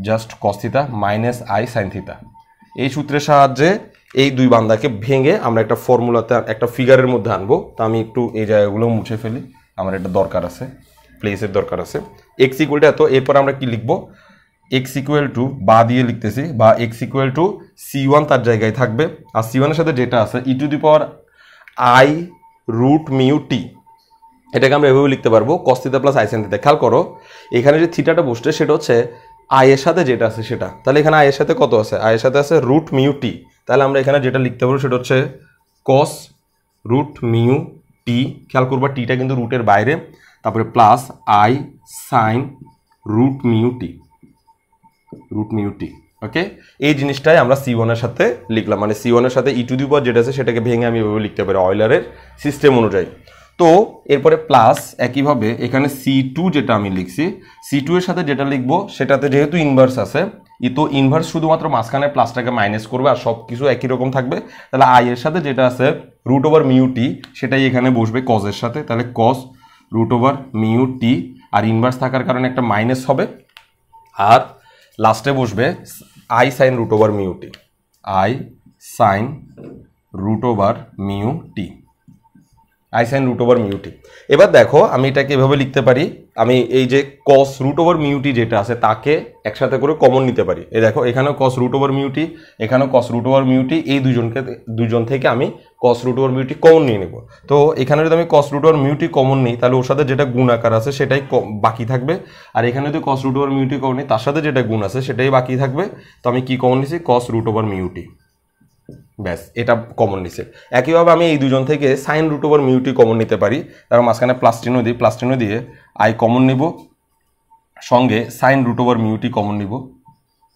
just cos theta minus I sine theta. এই সূত্রের সাহায্যে এই দুই বান্দাকে ভেঙে আমরা একটা ফর্মুলাতে একটা ফিগারের মধ্যে আনবো। তো আমি একটু এই জায়গাগুলো মুছে ফেলি, আমার এটা দরকার আছে, প্লেসের দরকার আছে। এক্স ইকুয়াল টু এত, এরপর আমরা কি লিখবো, এক্স ইকুয়াল টু বা দিয়ে লিখতেছি, বা এক্স ইকুয়াল টু C1 তার জায়গায় থাকবে, আর C1 এর সাথে যেটা আছে E to the power I root mu T, এটাকে আমরা এভাবে লিখতে পারবো cos theta plus I sine theta. খেয়াল করো এখানে যে থিটাটা বসছে সেটা হচ্ছে আই এর সাথে যেটা আছে সেটা, তাহলে এখানে আই এর সাথে কত আছে, আই এর সাথে আছে রুট মিউ টি, তাহলে আমরা এখানে যেটা লিখতে পারবো সেটা হচ্ছে কস রুট মিউ টি। খেয়াল করবা টিটা কিন্তু রুটের বাইরে, তারপরে plus I sine root mu T, root mu T. Okay, এই জিনিসটাই আমরা C1 এর সাথে লিখলাম, মানে C1 এর সাথে ই টু দি পাওয়ার যেটা আছে সেটাকে ভেঙে আমি এভাবে লিখতে পারি অয়লারের সিস্টেম অনুযায়ী। তো এরপরে প্লাস একইভাবে এখানে C2 যেটা আমি লিখছি, C2 এর সাথে যেটা লিখবো সেটাতে যেহেতু ইনভার্স আছে, তো ইনভার্স শুধুমাত্র মাঝখানে প্লাসটাকে মাইনাস করবে আর সব কিছু একই রকম থাকবে, তাহলে আই এর সাথে যেটা আছে রুট ওভার মিউ টি সেটাই এখানে বসবে কজের সাথে, তাহলে cos root over mu T, আর ইনভার্স থাকার কারণে একটা মাইনাস হবে, আর লাস্টে বসবে I sine root over mu T, I sine root over mu T, I sine root over mu T. এবার দেখো আমি এটাকে এভাবে লিখতে পারি, আমি এই যে কস রুট ওভার মিউ টি যেটা আছে তাকে একসাথে করে কমন নিতে পারি। এই দেখো এখানেও কস রুট ওভার মিউ টি, এখানেও কস রুট ওভার মিউ টি, এই দুজন থেকে আমি কস root over mu t common নিয়ে নেব। তো এখানে যদি আমি কস root over mu t common নিই তাহলে ওর সাথে যেটা গুণ আকার আছে সেটাই বাকি থাকবে, আর এখানে যদি কস root over mu t common নিই তার সাথে যেটা গুণ আছে সেটাই বাকি থাকবে। তো আমি কি কমন নিছি, কস রুট ওভার মিউ টি, ব্যাস এটা কমন নিছে। একইভাবে আমি এই দুজন থেকে sign root over mu t common নিতে পারি, তার মাঝখানে প্লাস চিহ্ন দিই, প্লাস চিহ্ন দিয়ে আই কমন নিব, সঙ্গে sine root over mu t common নিব,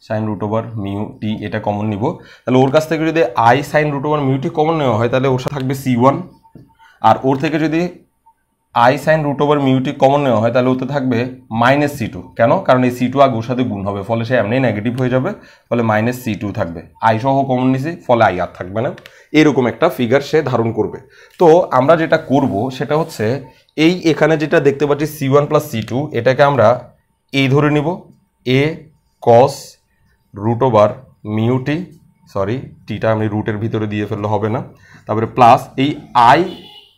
sine root over mu t এটা কমন নিব। তাহলে ওর কাছ থেকে যদি i sine root over mu t common নেওয়া হয় তাহলে ওর সাথে থাকবে C1, আর ওর থেকে যদি i sine root over mu t common নেওয়া হয় তাহলে ওতে থাকবে মাইনাস C2। কেন? কারণ এই C2 আগে ওর সাথে গুণ হবে, ফলে সে এমনি নেগেটিভ হয়ে যাবে, ফলে মাইনাস C2 থাকবে। আই সহ কমন নিছি, ফলে আই আর থাকবে না, এরকম একটা ফিগার সে ধারণ করবে। তো আমরা যেটা করব সেটা হচ্ছে এই এখানে যেটা দেখতে পাচ্ছি C1 প্লাস C2 এটাকে আমরা এই ধরে নিব, এ কস রুট ওভার মিউ টি, সরি টিটা আমি রুটের ভিতরে দিয়ে ফেললে হবে না, তারপরে প্লাস এই আই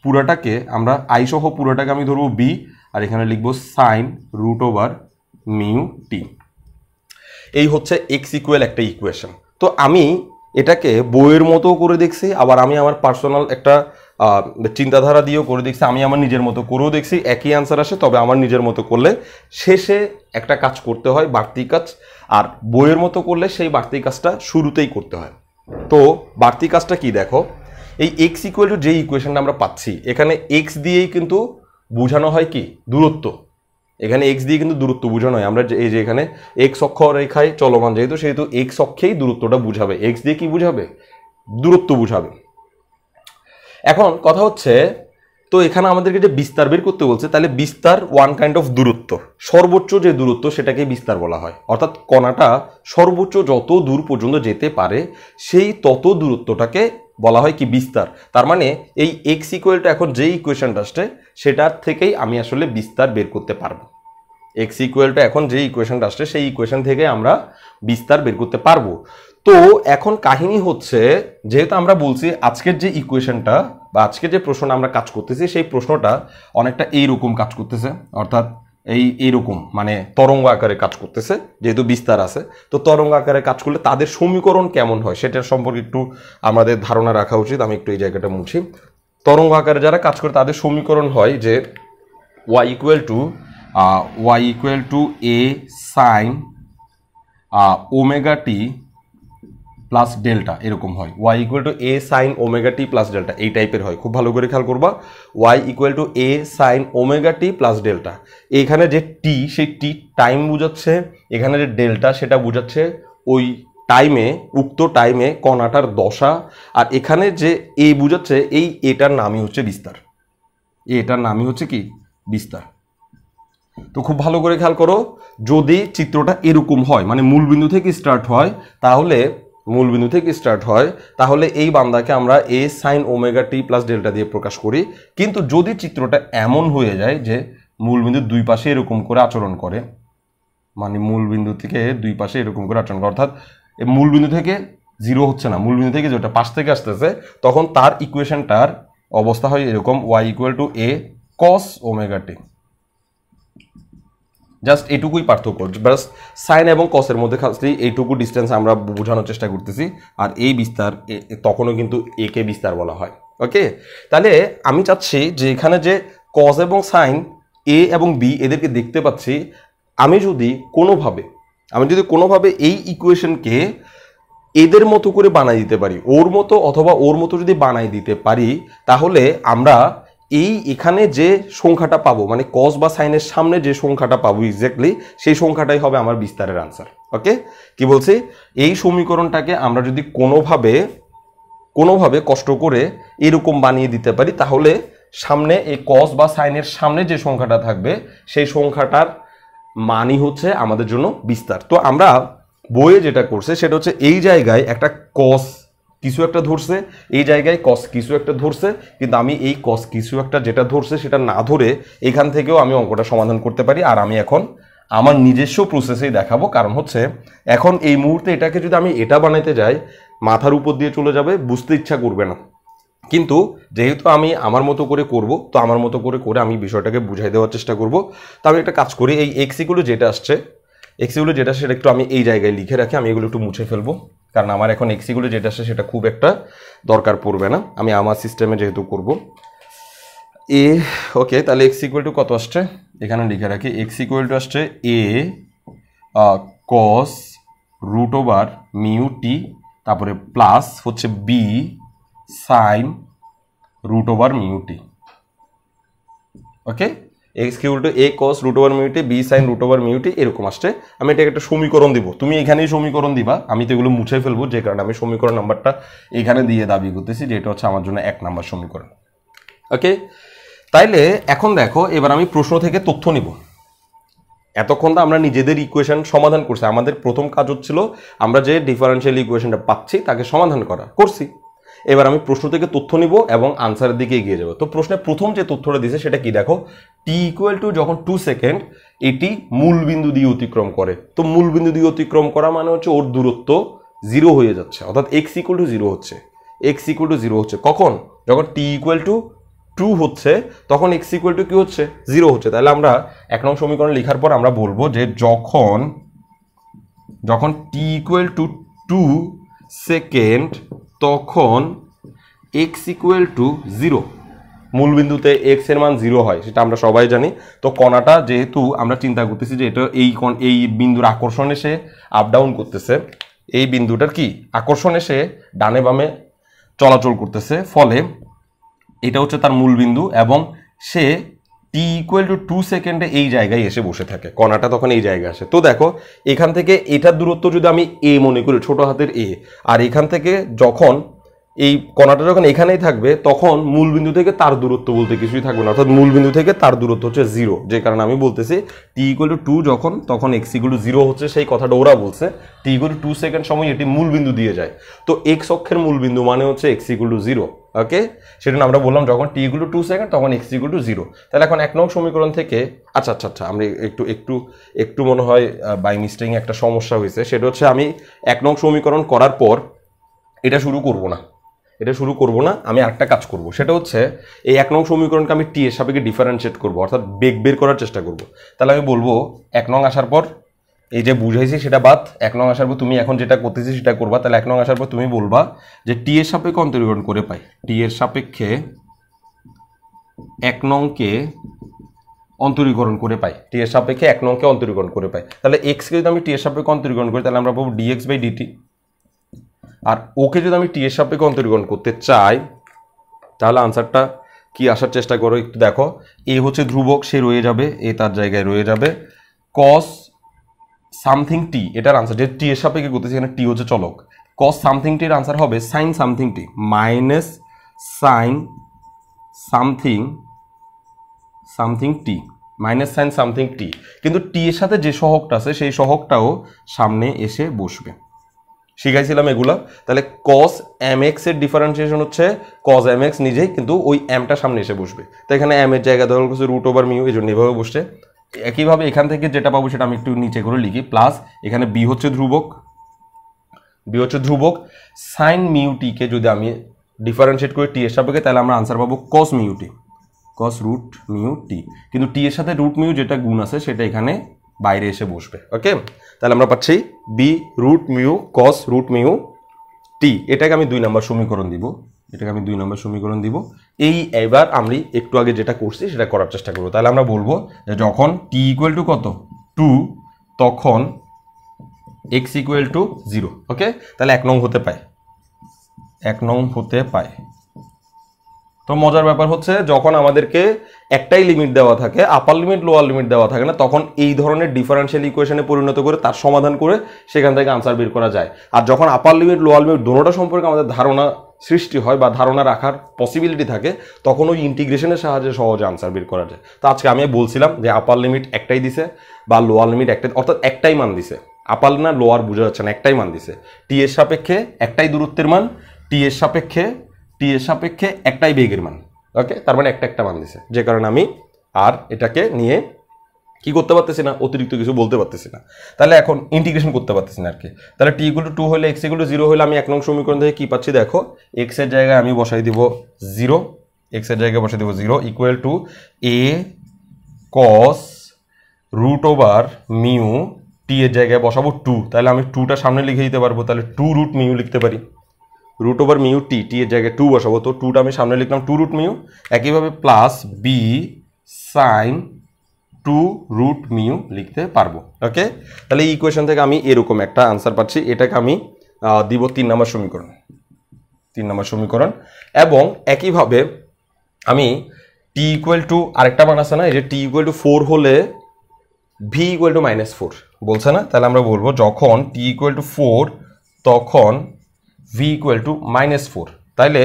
পুরাটাকে আমরা আই সহ পুরাটাকে আমি ধরবো বি, আর এখানে লিখবো সাইন রুট ওভার মিউ টি। এই হচ্ছে এক্স ইকুয়াল একটা ইকুয়েশন। তো আমি এটাকে বইয়ের মতো করে দেখছি, আবার আমি আমার পার্সোনাল একটা চিন্তাধারা দিয়েও করে দেখছি, আমি আমার নিজের মতো করেও দেখছি, একই অ্যান্সার আসে, তবে আমার নিজের মতো করলে শেষে একটা কাজ করতে হয় বাড়তি কাজ, আর বইয়ের মতো করলে সেই বাড়তি কাজটা শুরুতেই করতে হয়। তো বাড়তি কাজটা কি দেখো, এই এক্স ইকুয়াল টু যে ইকুয়েশনটা আমরা পাচ্ছি এখানে এক্স দিয়েই কিন্তু বোঝানো হয় কি দূরত্ব, এখানে এক্স দিয়ে কিন্তু দূরত্ব বোঝানো হয়। আমরা এই যে এখানে এক্স অক্ষ রেখায় চলমান যেহেতু সেহেতু এক্স অক্ষেই দূরত্বটা বুঝাবে, এক্স দিয়ে কি বুঝাবে, দূরত্ব বুঝাবে। এখন কথা হচ্ছে তো এখানে আমাদেরকে যে বিস্তার বের করতে বলছে, তাহলে বিস্তার ওয়ান কাইন্ড অফ দূরত্ব, সর্বোচ্চ যে দূরত্ব সেটাকে বিস্তার বলা হয়, অর্থাৎ কণাটা সর্বোচ্চ যত দূর পর্যন্ত যেতে পারে সেই তত দূরত্বটাকে বলা হয় কি বিস্তার। তার মানে এই এক্স ইকুয়ালটা এখন যে ইকুয়েশনটা আসছে সেটার থেকেই আমি আসলে বিস্তার বের করতে পারবো। এক্স ইকুয়ালটা এখন যে ইকুয়েশনটা আসছে সেই ইকুয়েশন থেকে আমরা বিস্তার বের করতে পারবো। তো এখন কাহিনী হচ্ছে, যেহেতু আমরা বলছি আজকের যে ইকুয়েশনটা বা আজকের যে প্রশ্নটা আমরা কাজ করতেছি সেই প্রশ্নটা অনেকটা এইরকম কাজ করতেছে, অর্থাৎ এইরকম মানে তরঙ্গ আকারে কাজ করতেছে, যেহেতু বিস্তার আছে। তো তরঙ্গ আকারে কাজ করলে তাদের সমীকরণ কেমন হয় সেটার সম্পর্কে একটু আমাদের ধারণা রাখা উচিত। আমি একটু এই জায়গাটা মুছি। তরঙ্গ আকারে যারা কাজ করে তাদের সমীকরণ হয় যে y equal to a sine omega t plus delta, এরকম হয়। y equal to a sine omega t plus delta, এই টাইপের হয়, খুব ভালো করে খেয়াল করবা। y equal to a sine omega t plus delta, এখানে যে টি সেই টি টাইম বোঝাচ্ছে, এখানে যে ডেল্টা সেটা বোঝাচ্ছে ওই টাইমে উক্ত টাইমে কণাটার দশা, আর এখানে যে এ বুঝাচ্ছে এই এটার নামই হচ্ছে বিস্তার, এটার নামই হচ্ছে কি বিস্তার। তো খুব ভালো করে খেয়াল করো, যদি চিত্রটা এরকম হয় মানে মূলবিন্দু থেকে স্টার্ট হয়, তাহলে এই বান্দাকে আমরা এ sine omega t plus delta দিয়ে প্রকাশ করি। কিন্তু যদি চিত্রটা এমন হয়ে যায় যে মূলবিন্দুর দুই পাশে এরকম করে আচরণ করে, মানে মূলবিন্দু থেকে দুই পাশে এরকম করে আচরণ করে, অর্থাৎ মূলবিন্দু থেকে জিরো হচ্ছে না, মূলবিন্দু থেকে যেটা পাশ থেকে আসতেছে, তখন তার ইকুয়েশনটার অবস্থা হয় এরকম, y equal to A cos omega t. Just এটুকুই পার্থক্য, বাস সাইন এবং কসের মধ্যে খালি এইটুকু ডিস্টেন্স আমরা বোঝানোর চেষ্টা করতেছি। আর এই বিস্তার তখনও কিন্তু একে বিস্তার বলা হয়। ওকে, তাহলে আমি চাচ্ছি যে এখানে যে কস এবং সাইন এ এবং বি এদেরকে দেখতে পাচ্ছি, আমি যদি কোনোভাবে এই ইকুয়েশনকে এদের মতো করে বানাই দিতে পারি, ওর মতো অথবা ওর মতো যদি বানাই দিতে পারি, তাহলে আমরা এখানে যে সংখ্যাটা পাবো, মানে কস বা সাইনের সামনে যে সংখ্যাটা পাবো এক্স্যাক্টলি সেই সংখ্যাটাই হবে আমার বিস্তারের আনসার। ওকে, কি বলছি, এই সমীকরণটাকে আমরা যদি কোনোভাবে কষ্ট করে এরকম বানিয়ে দিতে পারি, তাহলে সামনে এই কস বা সাইনের সামনে যে সংখ্যাটা থাকবে সেই সংখ্যাটার মানই হচ্ছে আমাদের জন্য বিস্তার। তো আমরা বইয়ে যেটা করছে সেটা হচ্ছে এই জায়গায় একটা কস কিছু একটা ধরছে, এই জায়গায় কস কিছু একটা ধরছে, কিন্তু আমি এই কস কিছু একটা যেটা ধরছে সেটা না ধরে এখান থেকেও আমি অঙ্কটা সমাধান করতে পারি। আর আমি এখন আমার নিজস্ব প্রসেসেই দেখাবো, কারণ হচ্ছে এখন এই মুহূর্তে এটাকে যদি আমি এটা বানাইতে যাই, মাথার উপর দিয়ে চলে যাবে, বুঝতে ইচ্ছা করবে না। কিন্তু যেহেতু আমি আমার মতো করে করব, তো আমার মতো করে আমি বিষয়টাকে বুঝাই দেওয়ার চেষ্টা করব। তো আমি একটা কাজ করি, এই এক্সগুলো যেটা আসছে সেটা একটু আমি এই জায়গায় লিখে রাখি, আমি এগুলো একটু মুছে ফেলবো, কারণ আমার এখন এক্সগুলো যেটা আসছে সেটা খুব একটা দরকার পড়বে না, আমি আমার সিস্টেমে যেহেতু করব। ওকে, তাহলে এক্স ইকুয়াল টু কত আসছে, এখানে লিখে রাখি, এক্স ইকুয়াল টু আসছে A cos root over mu T, তারপরে প্লাস হচ্ছে B sine root over mu T. Okay, X equal to A cos root over mu T B sine root over mu T, এরকম আসছে। আমি এটাকে একটা সমীকরণ দিব, তুমি এখানেই সমীকরণ দিবা, আমি তো এগুলো মুছে ফেলবো, যে কারণে আমি সমীকরণ নাম্বারটা এখানে দিয়ে দাবি করতেছি যে এটা হচ্ছে আমার জন্য 1 নাম্বার সমীকরণ। ওকে, তাইলে এখন দেখো, এবার আমি প্রশ্ন থেকে তথ্য নিব। এতক্ষণ তো আমরা নিজেদের ইকুয়েশন সমাধান করছি, আমাদের প্রথম কাজ হচ্ছিল আমরা যে ডিফারেনশিয়াল ইকুয়েশনটা পাচ্ছি তাকে সমাধান করছি। এবার আমি প্রশ্ন থেকে তথ্য নিব এবং আনসারের দিকে এগিয়ে যাব। তো প্রশ্নে প্রথম যে তথ্যটা দিয়েছে সেটা কি দেখো, টি ইকুয়াল টু যখন 2 সেকেন্ড এটি মূলবিন্দু দিয়ে অতিক্রম করে। তো মূলবিন্দু দিয়ে অতিক্রম করা মানে হচ্ছে ওর দূরত্ব 0 হয়ে যাচ্ছে, অর্থাৎ এক্স ইকুয়াল টু 0 হচ্ছে। কখন? যখন টি ইকুয়াল টু 2 হচ্ছে, তখন এক্স ইকুয়াল টু কি হচ্ছে, 0 হচ্ছে। তাহলে আমরা 1 নং সমীকরণ লেখার পর আমরা বলবো যে যখন টি ইকুয়াল টু 2 সেকেন্ড তখন এক্স ইকুয়াল টু 0, মূলবিন্দুতে এক্স এর মান 0 হয়, সেটা আমরা সবাই জানি। তো কণাটা যেহেতু আমরা চিন্তা করতেছি যে এটা এই বিন্দুর আকর্ষণ এসে আপ ডাউন করতেছে, এই বিন্দুটার কি আকর্ষণ এসে ডানে বামে চলাচল করতেছে, ফলে এটা হচ্ছে তার মূলবিন্দু এবং সে টি ইকুয়াল টু 2 সেকেন্ডে এই জায়গায় এসে বসে থাকে, কণাটা তখন এই জায়গায় আসে। তো দেখো এখান থেকে এটার দূরত্ব যদি আমি এ মনে করি, ছোট হাতের এ, আর এখান থেকে যখন এই কণাটা যখন এখানেই থাকবে তখন মূলবিন্দু থেকে তার দূরত্ব বলতে কিছুই থাকবে না, অর্থাৎ মূলবিন্দু থেকে তার দূরত্ব হচ্ছে 0, যে কারণে আমি বলতেছি টি ইকুয়াল টু 2 তখন এক্স ইকুয়াল টু 0 হচ্ছে, সেই কথাটা ওরা বলছে। টি ইকুয়াল টু 2 সেকেন্ড সময় এটি মূলবিন্দু দিয়ে যায়, তো এক্স অক্ষের মূলবিন্দু মানে হচ্ছে এক্স ইকুয়াল টু 0। ওকে, সেটা আমরা বললাম যখন টি ইকুয়াল টু 2 সেকেন্ড তখন এক্স ইকুয়াল টু 0। তাহলে এখন 1 নং সমীকরণ থেকে আচ্ছা আমরা একটু মনে হয় বাই মিস্টেক একটা সমস্যা হয়েছে, সেটা হচ্ছে আমি 1 নং সমীকরণ করার পর এটা শুরু করব না, আমি আরেকটা কাজ করব, সেটা হচ্ছে এই 1 নং সমীকরণকে আমি টি এর সাপেক্ষে ডিফারেন্সিয়েট করব, অর্থাৎ বেগ বের করার চেষ্টা করব। তাহলে আমি বলবো 1 নং আসার পর এই যে বুঝাইছি সেটা বাদ, 1 নং আসার পর তুমি এখন যেটা করতেছি সেটা করবা। তাহলে 1 নং আসার পর তুমি বলবা যে টি এর সাপেক্ষে অন্তরীকরণ করে পাই, টি এর সাপেক্ষে 1 নংকে অন্তরীকরণ করে পাই, টি এর সাপেক্ষে 1 নংকে অন্তরীকরণ করে পাই। তাহলে এক্স কে যদি আমি টি এর সাপেক্ষে অন্তরীকরণ করি তাহলে আমরা পাবো ডিএক্স বাই ডিটি, আর ওকে যদি আমি টি এর সাপেক্ষে অন্তরীকরণ করতে চাই তাহলে আনসারটা কি আসার চেষ্টা করো একটু দেখো। এ হচ্ছে ধ্রুবক, সে রয়ে যাবে, এ তার জায়গায় রয়ে যাবে, কস সামথিং টি, এটার আনসার যে টি এর সাপেক্ষে করতেছি, এখানে টি হচ্ছে চলক, কস সামথিং টির আনসার হবে সাইন সামথিং টি মাইনাস সাইন সামথিং সামথিং টি মাইনাস সাইন সামথিং টি। কিন্তু টি এর সাথে যে সহগটা আছে সেই সহগটাও সামনে এসে বসবে। শিখাইছিলাম এগুলা। তাহলে কস এম এক্স এর ডিফারেন্সিয়েশন হচ্ছে কস এম এক্স নিজেই, কিন্তু ওই এমটা সামনে এসে বসবে। তো এখানে এম এর জায়গা ধরো কিছু রুট ওভার মিউ, এই জন্য এভাবে বসছে। একইভাবে এখান থেকে যেটা পাবো সেটা আমি একটু নিচে করে লিখি, প্লাস এখানে বি হচ্ছে ধ্রুবক, বি হচ্ছে ধ্রুবক। সাইন মিউ টিকে যদি আমি ডিফারেন্সিয়েট করি টি এর সাপেক্ষে, তাহলে আমরা আনসার পাবো কস মিউ টি, কস রুট মিউ টি। কিন্তু টি এর সাথে রুট মিউ যেটা গুণ আছে সেটা এখানে বাইরে এসে বসবে। ওকে, তাহলে আমরা পাচ্ছি B root mu cos root mu T. এটাকে আমি 2 নম্বর সমীকরণ দিব, এটাকে আমি 2 নম্বর সমীকরণ দিব। এই এবার আমি একটু আগে যেটা করছি সেটা করার চেষ্টা করবো। তাহলে আমরা বলবো যে যখন টি ইকুয়াল টু কত 2 তখন এক্স ইকুয়াল টু 0। ওকে, তাহলে 1 নং হতে পায়, 1 নং হতে পায়। তো মজার ব্যাপার হচ্ছে যখন আমাদেরকে একটাই লিমিট দেওয়া থাকে, আপার লিমিট লোয়ার লিমিট দেওয়া থাকে না, তখন এই ধরনের ডিফারেনশিয়াল ইকুয়েশনে পরিণত করে তার সমাধান করে সেখান থেকে আনসার বের করা যায়। আর যখন আপার লিমিট লোয়ার লিমিট দুটোটা সম্পর্কে আমাদের ধারণা সৃষ্টি হয় বা ধারণা রাখার পসিবিলিটি থাকে, তখন ওই ইন্টিগ্রেশনের সাহায্যে সহজে আনসার বের করা যায়। তো আজকে আমি বলছিলাম যে আপার লিমিট একটাই দিছে বা লোয়ার লিমিট একটাই, অর্থাৎ একটাই মান দিছে, আপার না লোয়ার বোঝা যাচ্ছে না, একটাই মান দিছে। টি এর সাপেক্ষে একটাই দূরত্বের মান, টি এর সাপেক্ষে একটাই বেগের মান। ওকে, তার মানে একটা মান দিছে, যে কারণে আমি আর এটাকে নিয়ে কি করতে পারতেছি না, অতিরিক্ত কিছু বলতে পারতেছি না। তাহলে এখন ইন্টিগ্রেশন করতে পারতেছি না আর কি। তাহলে টি ইকুয়াল টু 2 হলে এক্স ইকুয়াল টু 0 হলে আমি 1 নং সমীকরণ থেকে কি পাচ্ছি দেখো, এক্স এর জায়গায় আমি বসাই দিব 0, এক্স এর জায়গায় বসাই দিব 0 equal to A cos root over mu, T এর জায়গায় বসাবো 2, তাহলে আমি 2টা সামনে লিখে দিতে পারবো, তাহলে 2 রুট মিউ লিখতে পারি। Root over mu t, t এর জায়গায় 2 বসাবো, তো 2টা আমি সামনে লিখলাম 2 রুট মিউ। একইভাবে plus B sine 2 root mu লিখতে পারবো। ওকে, তাহলে এই ইকুয়েশন থেকে আমি এরকম একটা আনসার পাচ্ছি। এটাকে আমি দিব 3 নম্বর সমীকরণ, 3 নম্বর সমীকরণ। এবং একইভাবে আমি টি ইকুয়াল টু আরেকটা মান আছে না, এই যে টি ইকুয়াল টু 4 হলে ভি ইকুয়াল টু -4 বলছে না, তাহলে আমরা বলবো যখন টি ইকুয়াল টু 4 তখন ভি ইকুয়াল টু -4। তাইলে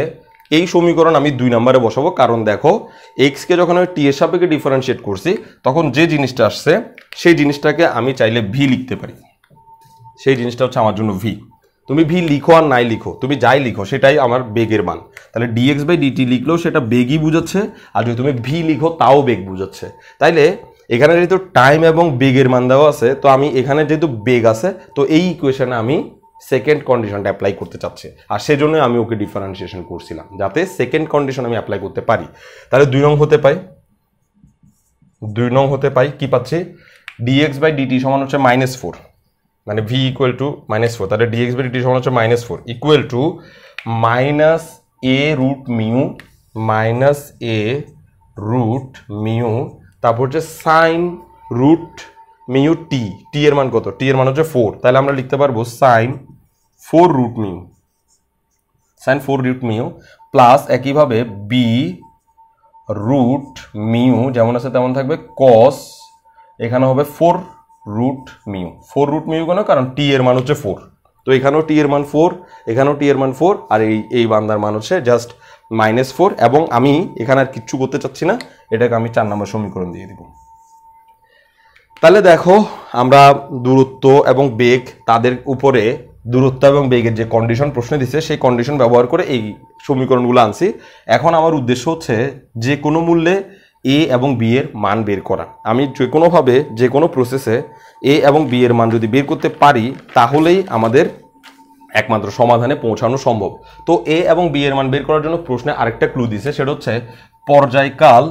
এই সমীকরণ আমি 2 নম্বরে বসাবো, কারণ দেখো এক্সকে যখন আমি টি এর সাপেক্ষে ডিফারেন্সিয়েট করছি তখন যে জিনিসটা আসছে সেই জিনিসটাকে আমি চাইলে ভি লিখতে পারি। সেই জিনিসটা হচ্ছে আমার জন্য ভি। তুমি ভি লিখো আর নাই লিখো, তুমি যাই লিখো সেটাই আমার বেগের মান। তাহলে ডিএক্স বাই ডিটি লিখলেও সেটা বেগই বুঝাচ্ছে, আর যদি তুমি ভি লিখো তাও বেগ বুঝাচ্ছে। তাইলে এখানে যেহেতু টাইম এবং বেগের মান দেওয়া আছে, তো আমি এখানে যেহেতু বেগ আছে, তো এই ইকুয়েশনে আমি সেকেন্ড কন্ডিশনটা অ্যাপ্লাই করতে চাচ্ছি, আর সেজন্য আমি ওকে ডিফারেন্সিয়েশন করছিলাম যাতে সেকেন্ড কন্ডিশন আমি অ্যাপ্লাই করতে পারি। তাহলে 2 নং হতে পাই, 2 নং হতে পাই কি পাচ্ছি, ডিএক্স বাই ডিটি সমান হচ্ছে -4, মানে ভি ইকুয়াল টু -4। তাহলে ডিএক্স বাই ডিটি সমান হচ্ছে -4 equal to minus A root mu, minus A root mu, তারপর হচ্ছে sine root mu t, t এর মান কত, টি এর মান হচ্ছে 4, তাহলে আমরা লিখতে পারবো sine 4 root mu, sine 4 root mu plus একইভাবে বি রুট মিউ যেমন আছে তেমন থাকবে, কস এখানে হবে 4 রুট মিউ। 4 রুট মিউ কেন, কারণ টি এর মান হচ্ছে 4, তো এখানেও টি এর মান 4, এখানেও টি এর মান 4, আর এই বান্দার মান হচ্ছে জাস্ট -4। এবং আমি এখানে আর কিচ্ছু করতে চাচ্ছি না, এটাকে আমি 4 নম্বর সমীকরণ দিয়ে দিব। তাহলে দেখো আমরা দূরত্ব এবং বেগ, তাদের উপরে দূরত্ব এবং বেগের যে কন্ডিশন প্রশ্নে দিচ্ছে সেই কন্ডিশন ব্যবহার করে এই সমীকরণগুলো আনছি। এখন আমার উদ্দেশ্য হচ্ছে যে কোনো মূল্যে এ এবং বি এর মান বের করা। আমি যে কোনোভাবে যে কোনো প্রসেসে এ এবং বি এর মান যদি বের করতে পারি তাহলেই আমাদের একমাত্র সমাধানে পৌঁছানো সম্ভব। তো এ এবং বি এর মান বের করার জন্য প্রশ্নে আরেকটা ক্লু দিছে, সেটা হচ্ছে পর্যায়কাল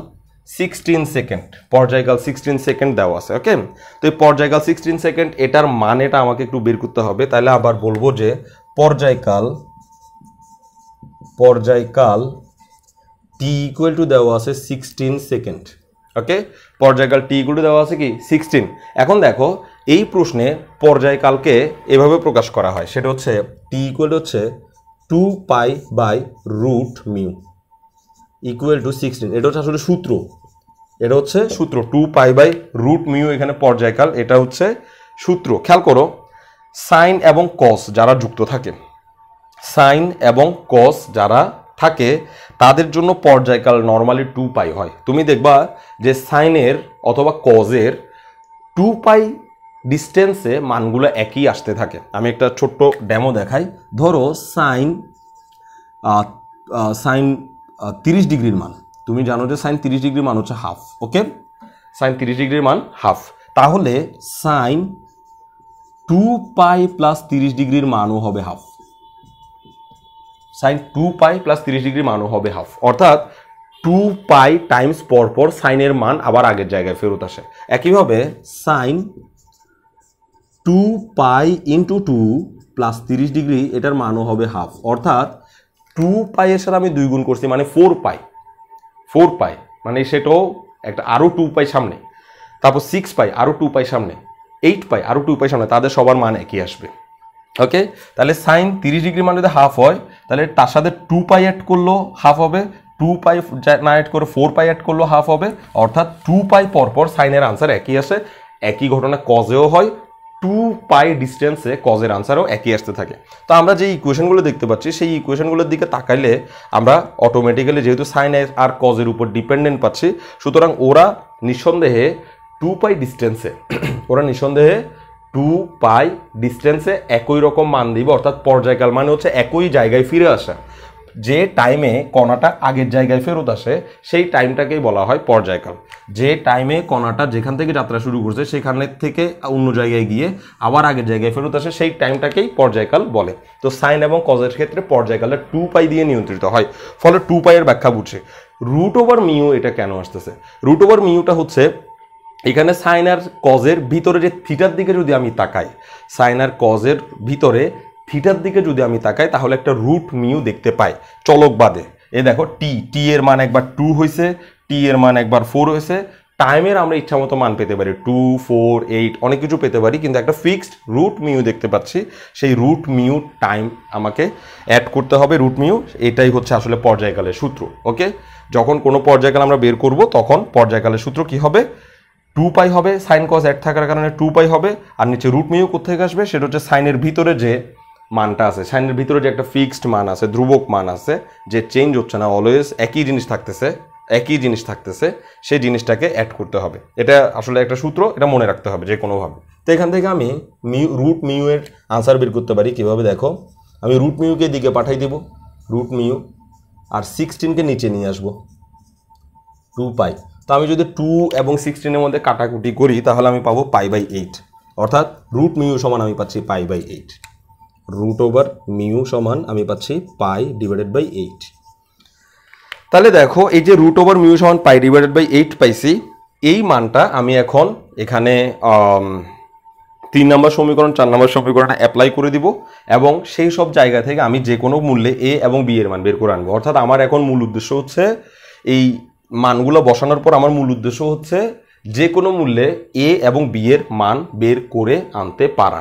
16 সেকেন্ড, পর্যায়কাল 16 সেকেন্ড দেওয়া আছে। ওকে, তো এই পর্যায়কাল 16 সেকেন্ড এটার মানেটা আমাকে একটু বের করতে হবে। তাহলে আবার বলবো যে পর্যায়কাল টি ইকুয়াল টু দেওয়া আছে 16 সেকেন্ড। ওকে, পর্যায়কাল টি ইকুয়াল টু দেওয়া আছে কি 16। এখন দেখো এই প্রশ্নে পর্যায়কালকে এভাবে প্রকাশ করা হয়, সেটা হচ্ছে টি ইকুয়াল হচ্ছে 2 pi by root mu equal to 16। এটা হচ্ছে আসলে সূত্র, এটা হচ্ছে সূত্র 2 পাই বাই রুট মিউ, এখানে পর্যায়কাল, এটা হচ্ছে সূত্র খেয়াল করো, সাইন এবং কস যারা যুক্ত থাকে, সাইন এবং কস যারা থাকে তাদের জন্য পর্যায়কাল নর্মালি 2π হয়। তুমি দেখবা যে সাইনের অথবা কজের 2π ডিস্টেন্সে মানগুলো একই আসতে থাকে। আমি একটা ছোট্ট ডেমো দেখাই। ধরো সাইন 30 ডিগ্রির মান, তুমি জানো যে সাইন 30 ডিগ্রির মান হচ্ছে হাফ। ওকে, সাইন 30 ডিগ্রির মান হাফ, তাহলে সাইন 2π প্লাস 30 ডিগ্রির মানও হবে হাফ। সাইন 2π প্লাস 30 ডিগ্রির মানও হবে হাফ, অর্থাৎ 2π টাইমস পর পর সাইনের মান আবার আগের জায়গায় ফেরত আসে। একইভাবে সাইন 2π ইন্টু 2 প্লাস 30 ডিগ্রি এটার মানও হবে হাফ, অর্থাৎ 2π এর সাথে আমি 2 গুণ করছি মানে 4π মানে সেটাও একটা আরও 2π সামনে, তারপর 6π আরও 2π সামনে, 8π আরও 2π সামনে, তাদের সবার মান একই আসবে। ওকে, তাহলে সাইন 30 ডিগ্রি মান যদি হাফ হয় তাহলে তার সাথে 2π অ্যাড করলেও হাফ হবে, 2π না অ্যাড করে 4π অ্যাড করলেও হাফ হবে, অর্থাৎ 2π পরপর সাইনের আনসার একই আসে। একই ঘটনা কজেও হয়, 2π ডিস্টেন্সে কজের আনসারও একই আসতে থাকে। তো আমরা যে ইকুয়েশনগুলো দেখতে পাচ্ছি সেই ইকুয়েশনগুলোর দিকে তাকাইলে আমরা অটোমেটিক্যালি যেহেতু সাইন আর কজের উপর ডিপেন্ডেন্ট পাচ্ছি, সুতরাং ওরা নিঃসন্দেহে 2π ডিস্টেন্সে 2π ডিস্টেন্সে একই রকম মান দিবে, অর্থাৎ পর্যায়কাল মানে হচ্ছে একই জায়গায় ফিরে আসা। যে টাইমে কণাটা আগের জায়গায় ফেরত আসে সেই টাইমটাকেই বলা হয় পর্যায়কাল। যে টাইমে কণাটা যেখান থেকে যাত্রা শুরু করছে সেখানের থেকে অন্য জায়গায় গিয়ে আবার আগের জায়গায় ফেরত আসে সেই টাইমটাকেই পর্যায়কাল বলে। তো সাইন এবং কজের ক্ষেত্রে পর্যায়কালের 2π দিয়ে নিয়ন্ত্রিত হয়, ফলে 2π এর ব্যাখ্যা বুঝছে। √μ এটা কেন আসতেছে? √μটা হচ্ছে এখানে সাইন আর কজের ভিতরে যে থিটার দিকে যদি আমি তাকাই, সাইন আর কজের ভিতরে থিটার দিকে যদি আমি তাকাই তাহলে একটা √μ দেখতে পাই চলক বাদে। এ দেখো টি এর মান একবার 2 হয়েছে, টি এর মান একবার 4 হয়েছে। টাইমের আমরা ইচ্ছা মতো মান পেতে পারি, 2, 4, 8 অনেক কিছু পেতে পারি, কিন্তু একটা ফিক্সড √μ দেখতে পাচ্ছি। সেই √μ টাইম আমাকে অ্যাড করতে হবে। √μ এটাই হচ্ছে আসলে পর্যায়কালের সূত্র। ওকে, যখন কোনো পর্যায়কাল আমরা বের করব তখন পর্যায়কালের সূত্র কি হবে? 2π হবে, সাইন কজ অ্যাড থাকার কারণে 2π হবে। আর নিচে √μ কোথেকে আসবে? সেটা হচ্ছে সাইনের ভিতরে যে মানটা আছে, সাইনের ভিতরে যে একটা ফিক্সড মান আছে, ধ্রুবক মান আছে, যে চেঞ্জ হচ্ছে না, অলওয়েজ একই জিনিস থাকতেছে, সেই জিনিসটাকে অ্যাড করতে হবে। এটা আসলে একটা সূত্র, এটা মনে রাখতে হবে যে কোনোভাবে। তো এখান থেকে আমি √μ এর আনসার বের করতে পারি কিভাবে? দেখো, আমি √μ-কে দিকে পাঠাই দেব, √μ আর 16কে নিচে নিয়ে আসবো, 2π। তো আমি যদি 2 এবং 16-এর মধ্যে কাটাকুটি করি তাহলে আমি পাবো π/8, অর্থাৎ √μ সমান আমি পাচ্ছি π/8। √μ সমান আমি পাচ্ছি π/8। তাহলে দেখো এই যে √μ সমান π/8 পাইছি, এই মানটা আমি এখন এখানে 3 নম্বর সমীকরণ 4 নম্বর সমীকরণে অ্যাপ্লাই করে দিব এবং সেই সব জায়গা থেকে আমি যে কোনো মূল্যে এ এবং বি এর মান বের করে আনবো। অর্থাৎ আমার এখন মূল উদ্দেশ্য হচ্ছে এই মানগুলো বসানোর পর আমার মূল উদ্দেশ্য হচ্ছে যে কোনো মূল্যে এ এবং বি এর মান বের করে আনতে পারা।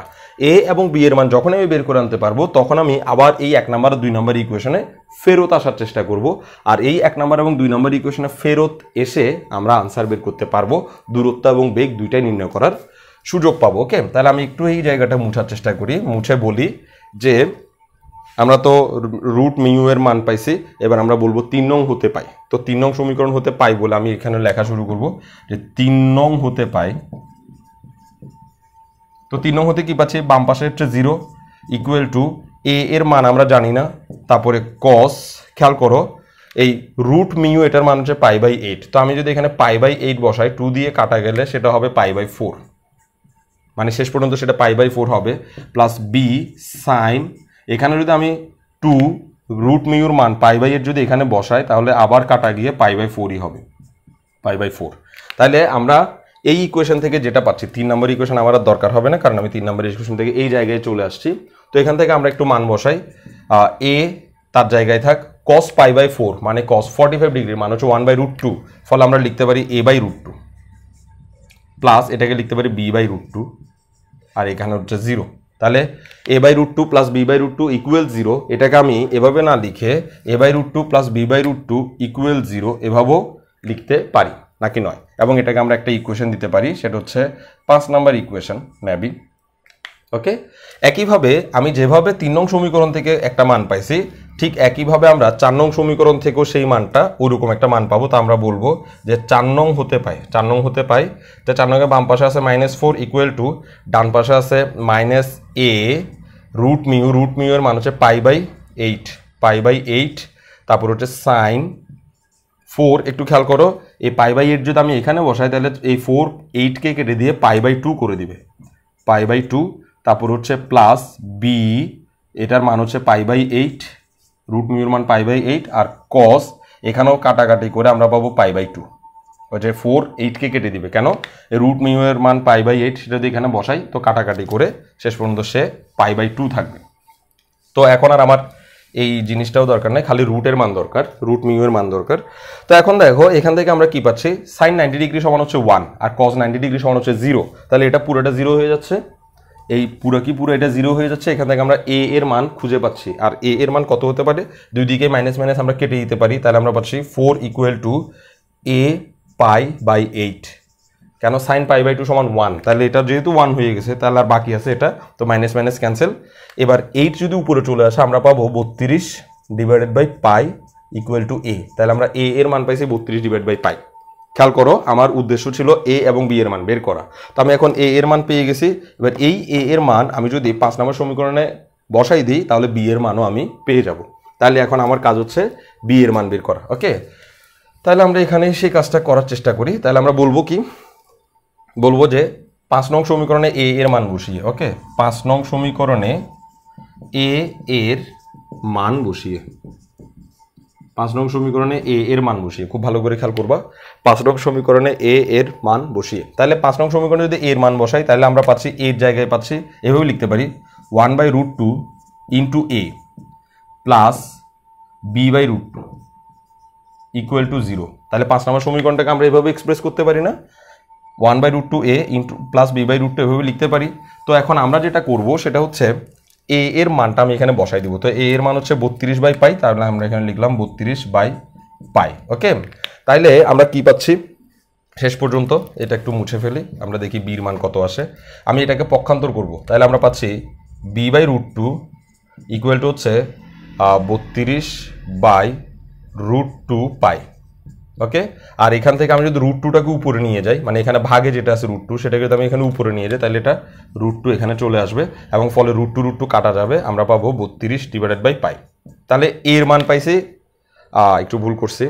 এ এবং বি এর মান যখন আমি বের করে আনতে পারবো তখন আমি আবার এই 1 নম্বর আর 2 নম্বর ইকুয়েশনে ফেরত আসার চেষ্টা করব। আর এই 1 নম্বর এবং 2 নম্বর ইকুয়েশনে ফেরত এসে আমরা আনসার বের করতে পারবো, দূরত্ব এবং বেগ দুইটাই নির্ণয় করার সুযোগ পাবো। ওকে, তাহলে আমি একটু এই জায়গাটা মুছার চেষ্টা করি, মুছে বলি যে আমরা তো √μ এর মান পাইছি, এবার আমরা বলবো 3 নং হতে পাই। তো 3 নং সমীকরণ হতে পাই বলে আমি এখানে লেখা শুরু করব যে 3 নং হতে পাই। তো 3 নং হতে কি পাচ্ছি? বাম পাশে হচ্ছে 0 ইকুয়াল টু এ এর মান আমরা জানি না, তারপরে কস, খেয়াল করো এই √μ এটার মান হচ্ছে π/8। তো আমি যদি এখানে π/8 বসাই, 2 দিয়ে কাটা গেলে সেটা হবে π/4, মানে শেষ পর্যন্ত সেটা π/4 হবে, প্লাস বি সাইন, এখানে যদি আমি 2 √μ এর মান π/8 যদি এখানে বসাই তাহলে আবার কাটা গিয়ে π/4ই হবে, π/4। তাহলে আমরা এই ইকুয়েশন থেকে যেটা পাচ্ছি, 3 নম্বর ইকুয়েশন আমার আর দরকার হবে না, কারণ আমি 3 নম্বর ইকুয়েশন থেকে এই জায়গায় চলে আসছি। তো এখান থেকে আমরা একটু মান বসাই, এ তার জায়গায় থাক, cos π/4 মানে cos 45 ডিগ্রির মান হচ্ছে 1/√2, ফলে আমরা লিখতে পারি a/√2 প্লাস এটাকে লিখতে পারি b/√2 আর এখানে হচ্ছে 0। তাহলে a/√2 প্লাস b/√2 ইকুয়াল 0, এটাকে আমি এভাবে না লিখে a/√2 প্লাস b/√2 ইকুয়াল 0 এভাবেও লিখতে পারি, নাকি নয়? এবং এটাকে আমরা একটা ইকুয়েশন দিতে পারি, সেটা হচ্ছে 5 নম্বর ইকুয়েশন মেবি। ওকে, একইভাবে আমি যেভাবে 3 নং সমীকরণ থেকে একটা মান পাইছি, ঠিক একইভাবে আমরা 4 নং সমীকরণ থেকেও সেই মানটা ওইরকম একটা মান পাবো। তো আমরা বলবো যে 4 নং হতে পাই, 4 নং হতে পাই। তো 4 নং এর বাম পাশে আছে -4 ইকুয়াল টু, ডান পাশে আছে -a root mu, root mu এর মান হচ্ছে π/8, π/8। তারপর হচ্ছে সাইন 4, একটু খেয়াল করো, এই π/8 যদি আমি এখানে বসাই তাহলে এই 4 8কে কেটে দিয়ে π/2 করে দিবে, π/2। তারপর হচ্ছে প্লাস বি, এটার মান হচ্ছে π/8, রুট মিউর মান π/8, আর কস এখানেও কাটাকাটি করে আমরা পাবো π/2। ওই যে 4 8কে কেটে দিবে, কেন রুট মিউ এর মান π/8, সেটা যদি এখানে বসাই তো কাটাকাটি করে শেষ পর্যন্ত সে π/2 থাকবে। তো এখন আর আমার এই জিনিসটাও দরকার নেই, খালি রুটের মান দরকার, রুট মিউ এর মান দরকার। তো এখন দেখো এখান থেকে আমরা কি পাচ্ছি, সাইন 90 ডিগ্রি সমান হচ্ছে 1 আর কস 90 ডিগ্রি সমান হচ্ছে 0। তাহলে এটা পুরোটা 0 হয়ে যাচ্ছে, এই পুরো এটা 0 হয়ে যাচ্ছে। এখান থেকে আমরা এ এর মান খুঁজে পাচ্ছি, আর এ এর মান কত হতে পারে, দুই দিকে মাইনাস মাইনাস আমরা কেটে দিতে পারি। তাহলে আমরা পাচ্ছি 4 ইকুয়াল টু a π/8। কেন, সাইন π/2 সমান 1, তাহলে এটা যেহেতু 1 হয়ে গেছে তাহলে আর বাকি আছে এটা, তো মাইনাস মাইনাস ক্যান্সেল। এবার 8 যদি উপরে চলে আসে আমরা পাবো 32 divided by pi equal to a। তাহলে আমরা a এর মান পাইছি 32 ডিভাইড বাই পাই। খেয়াল করো, আমার উদ্দেশ্য ছিল a এবং b এর মান বের করা, তো আমি এখন a এর মান পেয়ে গেছি। এবার এই a এর মান আমি যদি 5 নম্বর সমীকরণে বসাই দিই তাহলে b এর মানও আমি পেয়ে যাব। তাহলে এখন আমার কাজ হচ্ছে b এর মান বের করা। ওকে, তাহলে আমরা এখানে সেই কাজটা করার চেষ্টা করি। তাহলে আমরা বলবো কি, বলবো যে 5 নং সমীকরণে a এর মান বসিয়ে, ওকে 5 নং সমীকরণে a এর মান বসিয়ে, 5 নং সমীকরণে a এর মান বসিয়ে, খুব ভালো করে খেয়াল করবা, 5 নং সমীকরণে a এর মান বসিয়ে। তাহলে 5 নং সমীকরণে যদি a এর মান বসাই তাহলে আমরা পাচ্ছি a এর জায়গায় পাচ্ছি, এভাবে লিখতে পারি 1/√2 into a plus b/√2 equal to 0। তাহলে 5 নম্বর সমীকরণটাকে আমরা এভাবে এক্সপ্রেস করতে পারি না, 1/√2a ইন্টু প্লাস b/√2 এভাবে লিখতে পারি। তো এখন আমরা যেটা করব সেটা হচ্ছে a এর মানটা আমি এখানে বসাই দিব। তো a এর মান হচ্ছে 32/পাই, তাহলে আমরা এখানে লিখলাম 32/পাই। ওকে, তাইলে আমরা কি পাচ্ছি শেষ পর্যন্ত, এটা একটু মুছে ফেলি, আমরা দেখি b এর মান কত আসে। আমি এটাকে পক্ষান্তর করব, তাহলে আমরা পাচ্ছি b/√2 ইকুয়াল টু হচ্ছে 32/√2 পাই। ওকে, আর এখান থেকে আমি যদি √2টাকে উপরে নিয়ে যাই, মানে এখানে ভাগে যেটা আছে √2 সেটাকে যদি আমি এখানে উপরে নিয়ে যাই তাহলে এটা √2 এখানে চলে আসবে এবং ফলে √2 কাটা যাবে, আমরা পাবো 32 ডিভাইডেড বাই পাই। তাহলে এর মান পাইছি, একটু ভুল করছি,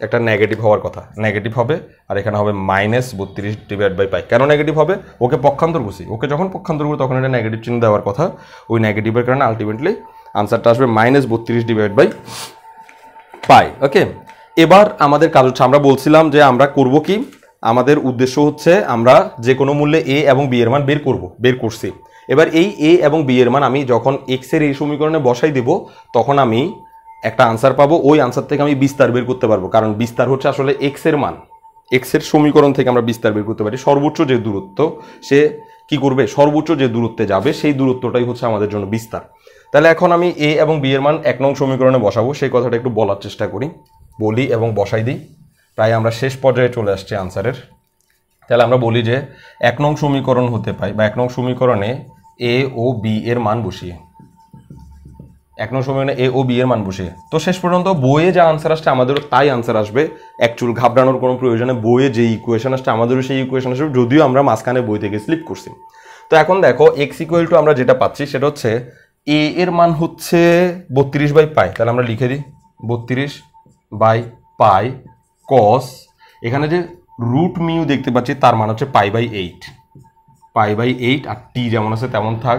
একটা নেগেটিভ হওয়ার কথা, নেগেটিভ হবে, আর এখানে হবে -32 ডিভাইড বাই পাই। কেন নেগেটিভ হবে, ওকে পক্ষান্তর করছি, ওকে যখন পক্ষান্তর করবো তখন এটা নেগেটিভ চিহ্ন দেওয়ার কথা, ওই নেগেটিভের কারণে আলটিমেটলি আনসারটা আসবে -32 ডিভাইড বাই পাই। ওকে, এবার আমাদের কাজ হচ্ছে, আমরা বলছিলাম যে আমরা করব কি, আমাদের উদ্দেশ্য হচ্ছে আমরা যে কোনো মূল্যে a এবং b এর মান বের করছি। এবার এই a এবং b এর মান আমি যখন x এর এই সমীকরণে বসাই দেব তখন আমি একটা আনসার পাবো, ওই আনসার থেকে আমি বিস্তার বের করতে পারবো, কারণ বিস্তার হচ্ছে আসলে x এর মান, x এর সমীকরণ থেকে আমরা বিস্তার বের করতে পারি। সর্বোচ্চ যে দূরত্ব সে কি করবে, সর্বোচ্চ যে দূরত্বে যাবে সেই দূরত্বটাই হচ্ছে আমাদের জন্য বিস্তার। তাহলে এখন আমি a এবং b এর মান 1 নং সমীকরণে বসাবো, সেই কথাটা একটু বলার চেষ্টা করি, বলি এবং বসাই দিই। প্রায় আমরা শেষ পর্যায়ে চলে আসছি আনসারের। তাহলে আমরা বলি যে 1 নং সমীকরণ হতে পাই, বা 1 নং সমীকরণে a ও b এর মান বসিয়ে, 1 নং সমীকরণে a ও b এর মান বসিয়ে, তো শেষ পর্যন্ত বইয়ে যা আনসার আসছে আমাদেরও তাই আনসার আসবে, অ্যাকচুয়াল ঘাবড়ানোর কোনো প্রয়োজনে, বইয়ে যে ইকুয়েশন আসছে আমাদেরও সেই ইকুয়েশন আসবে, যদিও আমরা মাঝখানে বই থেকে স্লিপ করছি। তো এখন দেখো x ইকুয়াল টু আমরা যেটা পাচ্ছি সেটা হচ্ছে a এর মান হচ্ছে 32/পাই, তাহলে আমরা লিখে দিই 32/পাই কস, এখানে যে রুট মিউ দেখতে পাচ্ছি তার মান হচ্ছে π/8, আর t যেমন আছে তেমন থাক।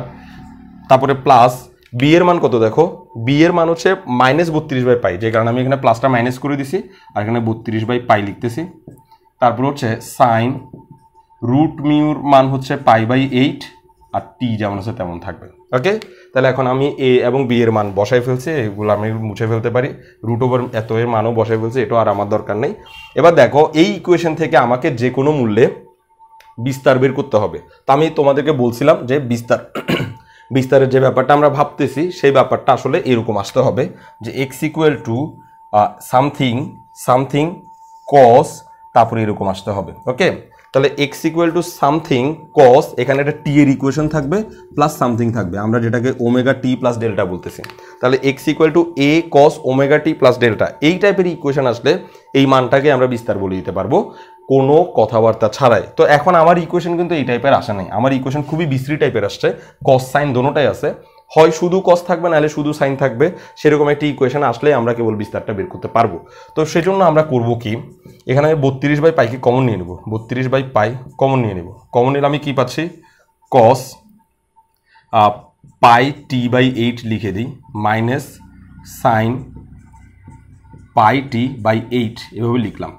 তারপরে প্লাস b এর মান কত, দেখো b এর মান হচ্ছে -32/পাই, যে কারণে আমি এখানে প্লাসটা মাইনাস করে দিছি আর এখানে 32/পাই লিখতেছি। তারপর হচ্ছে সাইন রুট মিউর মান হচ্ছে π/8 আর t যেমন আছে তেমন থাকবে। ওকে, তাহলে এখন আমি a এবং b এর মান বসাই ফেলছি, এগুলো আমি মুছে ফেলতে পারি, √ওভার এত এর মানও বসাই ফেলছি, এটা আর আমার দরকার নেই। এবার দেখো এই ইকুয়েশন থেকে আমাকে যে কোনো মূল্যে বিস্তার বের করতে হবে। তো আমি তোমাদেরকে বলছিলাম যে বিস্তারের যে ব্যাপারটা আমরা ভাবতেছি সেই ব্যাপারটা আসলে এরকম আসতে হবে যে x ইকুয়াল টু সামথিং কস, তারপরে এরকম আসতে হবে। ওকে, তাহলে এক্স ইকুয়াল টু সামথিং কস, এখানে একটা টি এর ইকুয়েশন থাকবে প্লাস সামথিং থাকবে, আমরা যেটাকে ওমেগা টি প্লাস ডেল্টা বলতেছি। তাহলে x equal to A cos omega T plus delta, এই টাইপের ইকুয়েশন আসলে এই মানটাকে আমরা বিস্তার বলে দিতে পারবো কোনো কথাবার্তা ছাড়াই। তো এখন আমার ইকুয়েশন কিন্তু এই টাইপের আসে নাই, আমার ইকুয়েশন খুবই বিশ্রী টাইপের আসছে, কস সাইন দোনোটাই আছে, হয় শুধু কস থাকবে নাহলে শুধু সাইন থাকবে, সেরকম একটি ইকুয়েশন আসলে আমরা কেবল বিস্তারটা বের করতে পারবো। তো সেজন্য আমরা করব কি, এখানে আমি 32/পাইকে কমন নিয়ে নেব, 32/পাই কমন নিয়ে নেব। কমন নিলে আমি কি পাচ্ছি, কস পাই t/8 লিখে দিই মাইনাস সাইন পাই t/8 এভাবে লিখলাম।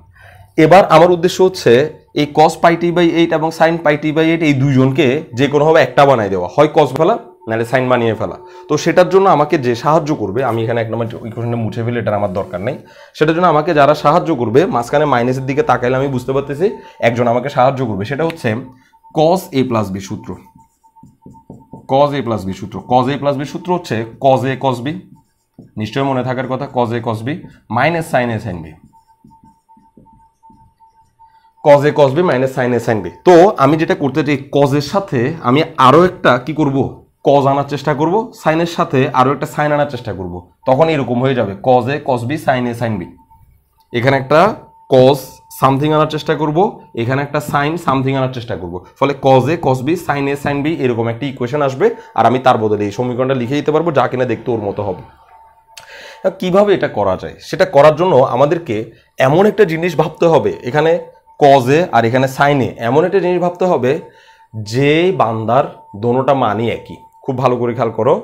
এবার আমার উদ্দেশ্য হচ্ছে এই cos পাই t/8 এবং sin পাই t/8 এই দুইজনকে যে কোনোভাবে একটা বানাই দেওয়া, হয় cos ফেলা নাহলে সাইন বানিয়ে ফেলা। তো সেটার জন্য আমাকে যে সাহায্য করবে, আমি এখানে এক নম্বর ইকুয়েশনটা মুছে ফেলে, এটার আমার দরকার নেই, সেটার জন্য আমাকে যারা সাহায্য করবে, মাঝখানে মাইনাসের দিকে তাকাইলে আমি বুঝতে পারতেছি একজন আমাকে সাহায্য করবে, সেটা হচ্ছে cos a প্লাস বি সূত্র। cos a প্লাস বি সূত্র, cos a প্লাস বি সূত্র হচ্ছে cos a cos b, নিশ্চয়ই মনে থাকার কথা, cos a cos b minus sin a sin b, cos a cos b minus sin a sin b। তো আমি যেটা করতে চাই, cos এর সাথে আমি আরো একটা কি করব, cos আনার চেষ্টা করব, sin এর সাথে আরো একটা sin আনার চেষ্টা করব, তখন এরকম হয়ে যাবে cos a cos b sin a sin b। এখানে একটা cos সামথিং আনার চেষ্টা করব, এখানে একটা sin সামথিং আনার চেষ্টা করব, ফলে cos a cos b sin a sin b এরকম একটা ইকুয়েশন আসবে, আর আমি তার বদলে এই সমীকরণটা লিখে দিতে পারবো, যা কিনা দেখতে ওর মতো হবে। কিভাবে এটা করা যায়, সেটা করার জন্য আমাদেরকে এমন একটা জিনিস ভাবতে হবে, এখানে cos a আর এখানে sin a, এমন একটা জিনিস ভাবতে হবে যে বান্দার দোনোটা মানই একই। খুব ভালো করে খেয়াল করো,